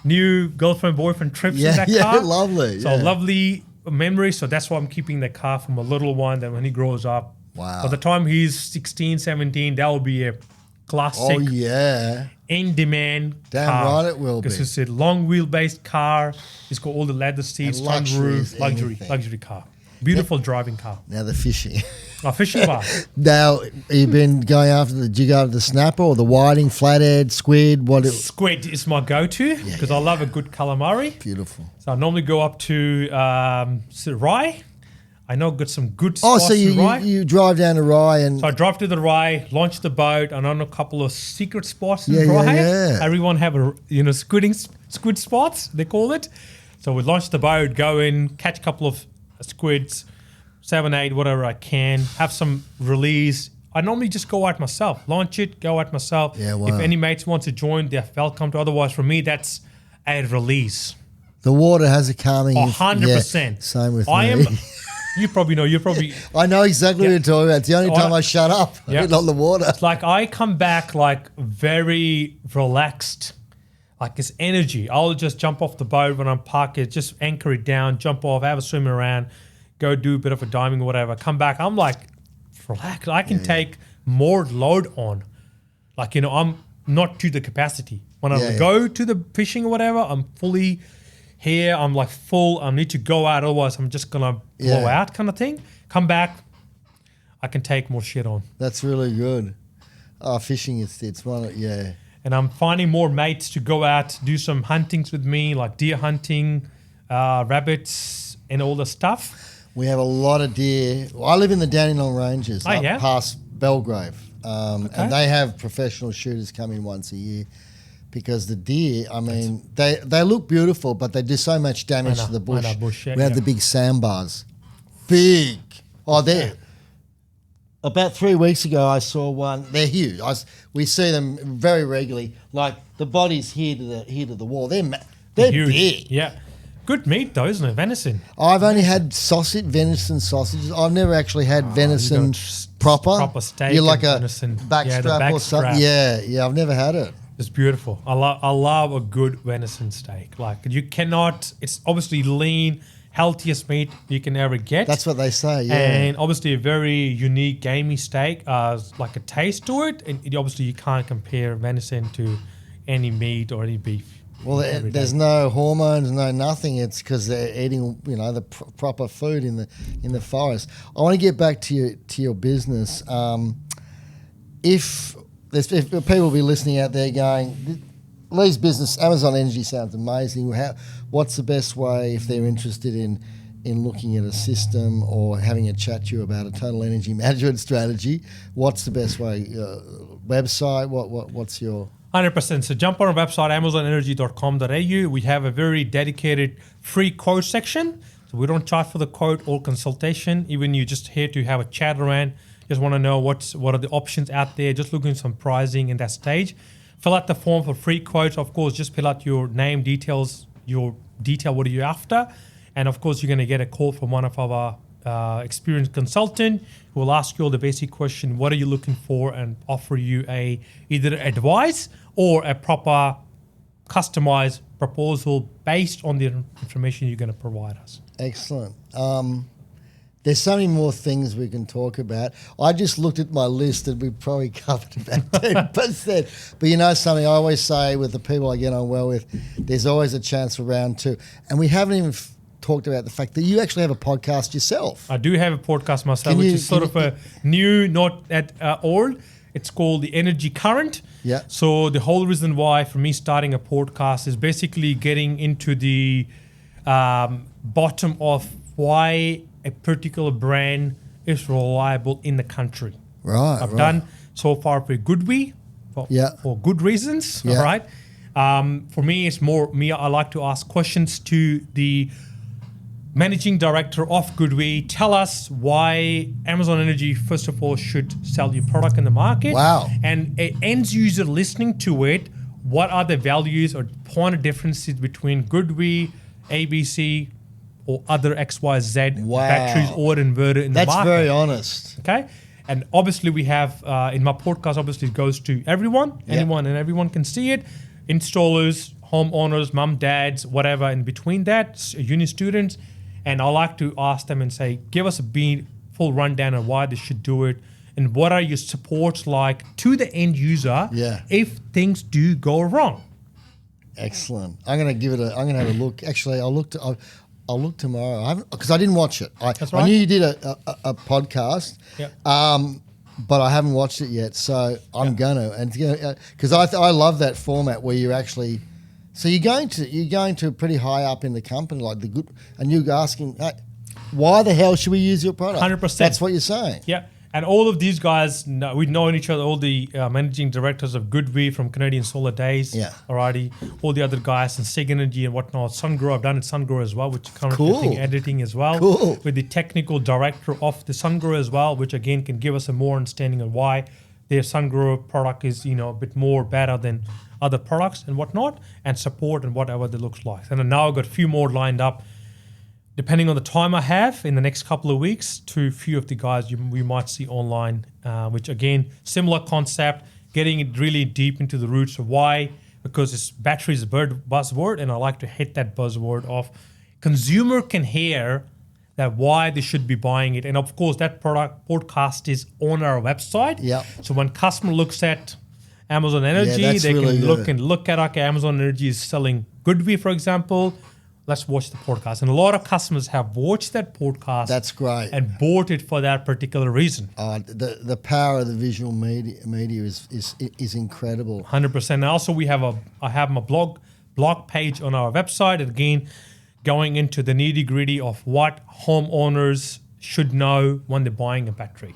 new girlfriend, boyfriend trips in that car. Yeah, lovely. So lovely memory. So that's why I'm keeping the car from a little one. That when he grows up, by the time he's 16, 17, that will be a classic. Oh yeah, in demand. Damn car. right, it will be. Because it's a long wheelbase car. It's got all the leather seats, sunroof, luxury car. Beautiful driving car. Now the fishing. Fishing bar. Now, you've been going after did you go after the snapper or the whiting, flathead, squid? Squid is my go-to because I love a good calamari. Beautiful. So I normally go up to Rye. I know I've got some good spots so in Rye. you drive down to Rye and... So I drive to the Rye, launch the boat, and on a couple of secret spots in Rye. Yeah. Everyone have squid spots, they call it. So we launch the boat, go in, catch a couple of squids, 7, 8, whatever I can, have some release. I normally just go out myself, launch it, go out myself. Yeah, wow. If any mates want to join, they're welcome to. Otherwise, for me, that's a release. The water has a calming... 100%. Same with me. You probably know. I know exactly what you're talking about. It's the only time I shut up, not the water. It's like I come back like very relaxed, like it's energy. I'll just jump off the boat when I'm parked, just anchor it down, jump off, have a swim around, go do a bit of a diving or whatever. Come back, I'm like relaxed. I can take more load on. Like, I'm not to the capacity. When I go to the fishing or whatever, I'm fully here. I'm like full. I need to go out. Otherwise, I'm just going to blow out kind of thing. Come back, I can take more shit on. That's really good. Fishing, it's one, And And I'm finding more mates to go out, do some huntings with me, like deer hunting, rabbits, and all the stuff. We have a lot of deer. I live in the Dandenong Ranges, up yeah? past Belgrave. And they have professional shooters come in once a year because the deer, I mean, they look beautiful, but they do so much damage to the bush. We have the big sandbars. Big. Oh, they're... About 3 weeks ago, I saw one. They're huge. We see them very regularly. Like the body's here to the wall. They're huge. big. Yeah, good meat though, isn't it? Venison. I've only had venison sausages. I've never actually had venison proper steak. You're like a venison. backstrap or something. Yeah. I've never had it. It's beautiful. I love a good venison steak. Like you cannot. It's obviously lean. Healthiest meat you can ever get. That's what they say, yeah. And obviously a very unique gamey steak, like a taste to it. And obviously you can't compare venison to any meat or any beef. Well, there's no hormones, no nothing. It's because they're eating, the proper food in the forest. I want to get back to your business. If people be listening out there going, Lee's business, Amazon Energy sounds amazing. What's the best way if they're interested in looking at a system or having a chat to you about a total energy management strategy? What's the best way? Website? What's your... 100%. So jump on our website, amazonenergy.com.au. We have a very dedicated free quote section. So we don't charge for the quote or consultation. Even you just here to have a chat around, just want to know what are the options out there, just looking at some pricing in that stage. Fill out the form for free quotes. Of course, just fill out your name, details, what are you after. And of course, you're going to get a call from one of our experienced consultant who will ask you all the basic question, what are you looking for, and offer you either advice or a proper customized proposal based on the information you're going to provide us. Excellent. There's so many more things we can talk about. I just looked at my list and we probably covered about 10%. But something I always say with the people I get on well with, there's always a chance for round two. And we haven't even talked about the fact that you actually have a podcast yourself. I do have a podcast myself, which is sort of a new, not at old. It's called The Energy Current. Yeah. So the whole reason why for me starting a podcast is basically getting into the bottom of why a particular brand is reliable in the country. Right. I've done so far for good for good reasons. Yeah. All right. For me, it's more me. I like to ask questions to the managing director of Goodwe. Tell us why Amazon Energy, first of all, should sell your product in the market. Wow. And an end user listening to it, what are the values or point of differences between Goodwe, ABC, or other XYZ batteries or inverter in the market. That's very honest. Okay. And obviously we have, in my podcast, obviously it goes to everyone, anyone and everyone can see it. Installers, homeowners, mum, dads, whatever in between that, uni students. And I like to ask them and say, give us a full rundown on why they should do it. And what are your supports like to the end user if things do go wrong? Excellent. I'm going to have a look. Actually, I'll look tomorrow because I didn't watch it. I knew you did a podcast, but I haven't watched it yet. So I'm gonna, and because I love that format where you're actually. So you're going to pretty high up in the company, like the good, and you're asking, hey, why the hell should we use your product? 100%. That's what you're saying. Yeah. And all of these guys, we've known each other, all the managing directors of Goodwe from Canadian Solar Days, alrighty, all the other guys in Sig Energy and whatnot, SunGrow, I've done it SunGrow as well, which currently editing as well, with the technical director of the SunGrow as well, which again can give us a more understanding of why their SunGrow product is, a bit more better than other products and whatnot, and support and whatever that looks like. And now I've got a few more lined up, depending on the time I have in the next couple of weeks, to a few of the guys we might see online, which again, similar concept, getting it really deep into the roots of why, because it's batteries buzzword, and I like to hit that buzzword of consumer can hear that why they should be buying it. And of course, that podcast is on our website. Yeah. So when customer looks at Amazon Energy, they can look at, okay, Amazon Energy is selling Goodwe, for example. let's watch the podcast. And a lot of customers have watched that podcast. That's great. And bought it for that particular reason. The power of the visual media is incredible. 100%. And also I have my blog page on our website. And again, going into the nitty gritty of what homeowners should know when they're buying a battery.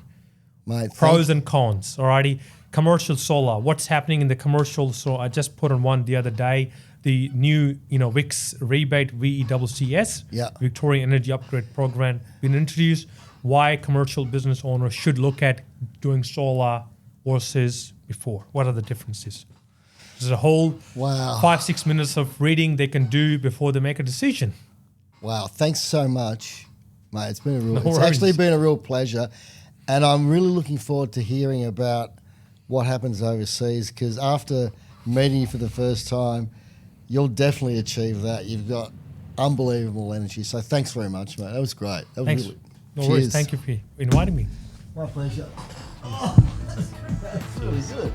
Mate, Pros and cons, alrighty. Commercial solar, what's happening in the commercial? So I just put on one the other day, the new, WICS rebate, VECCS, Victorian Energy Upgrade Program, been introduced. Why commercial business owners should look at doing solar versus before. What are the differences? There's a whole 5-6 minutes of reading they can do before they make a decision. Wow, thanks so much, mate. It's actually been a real pleasure. And I'm really looking forward to hearing about what happens overseas, because after meeting you for the first time, you'll definitely achieve that. You've got unbelievable energy. So thanks very much, mate. That was great. That was Thanks. Really, no worries. Thank you for inviting me. My pleasure. Oh, that's really good.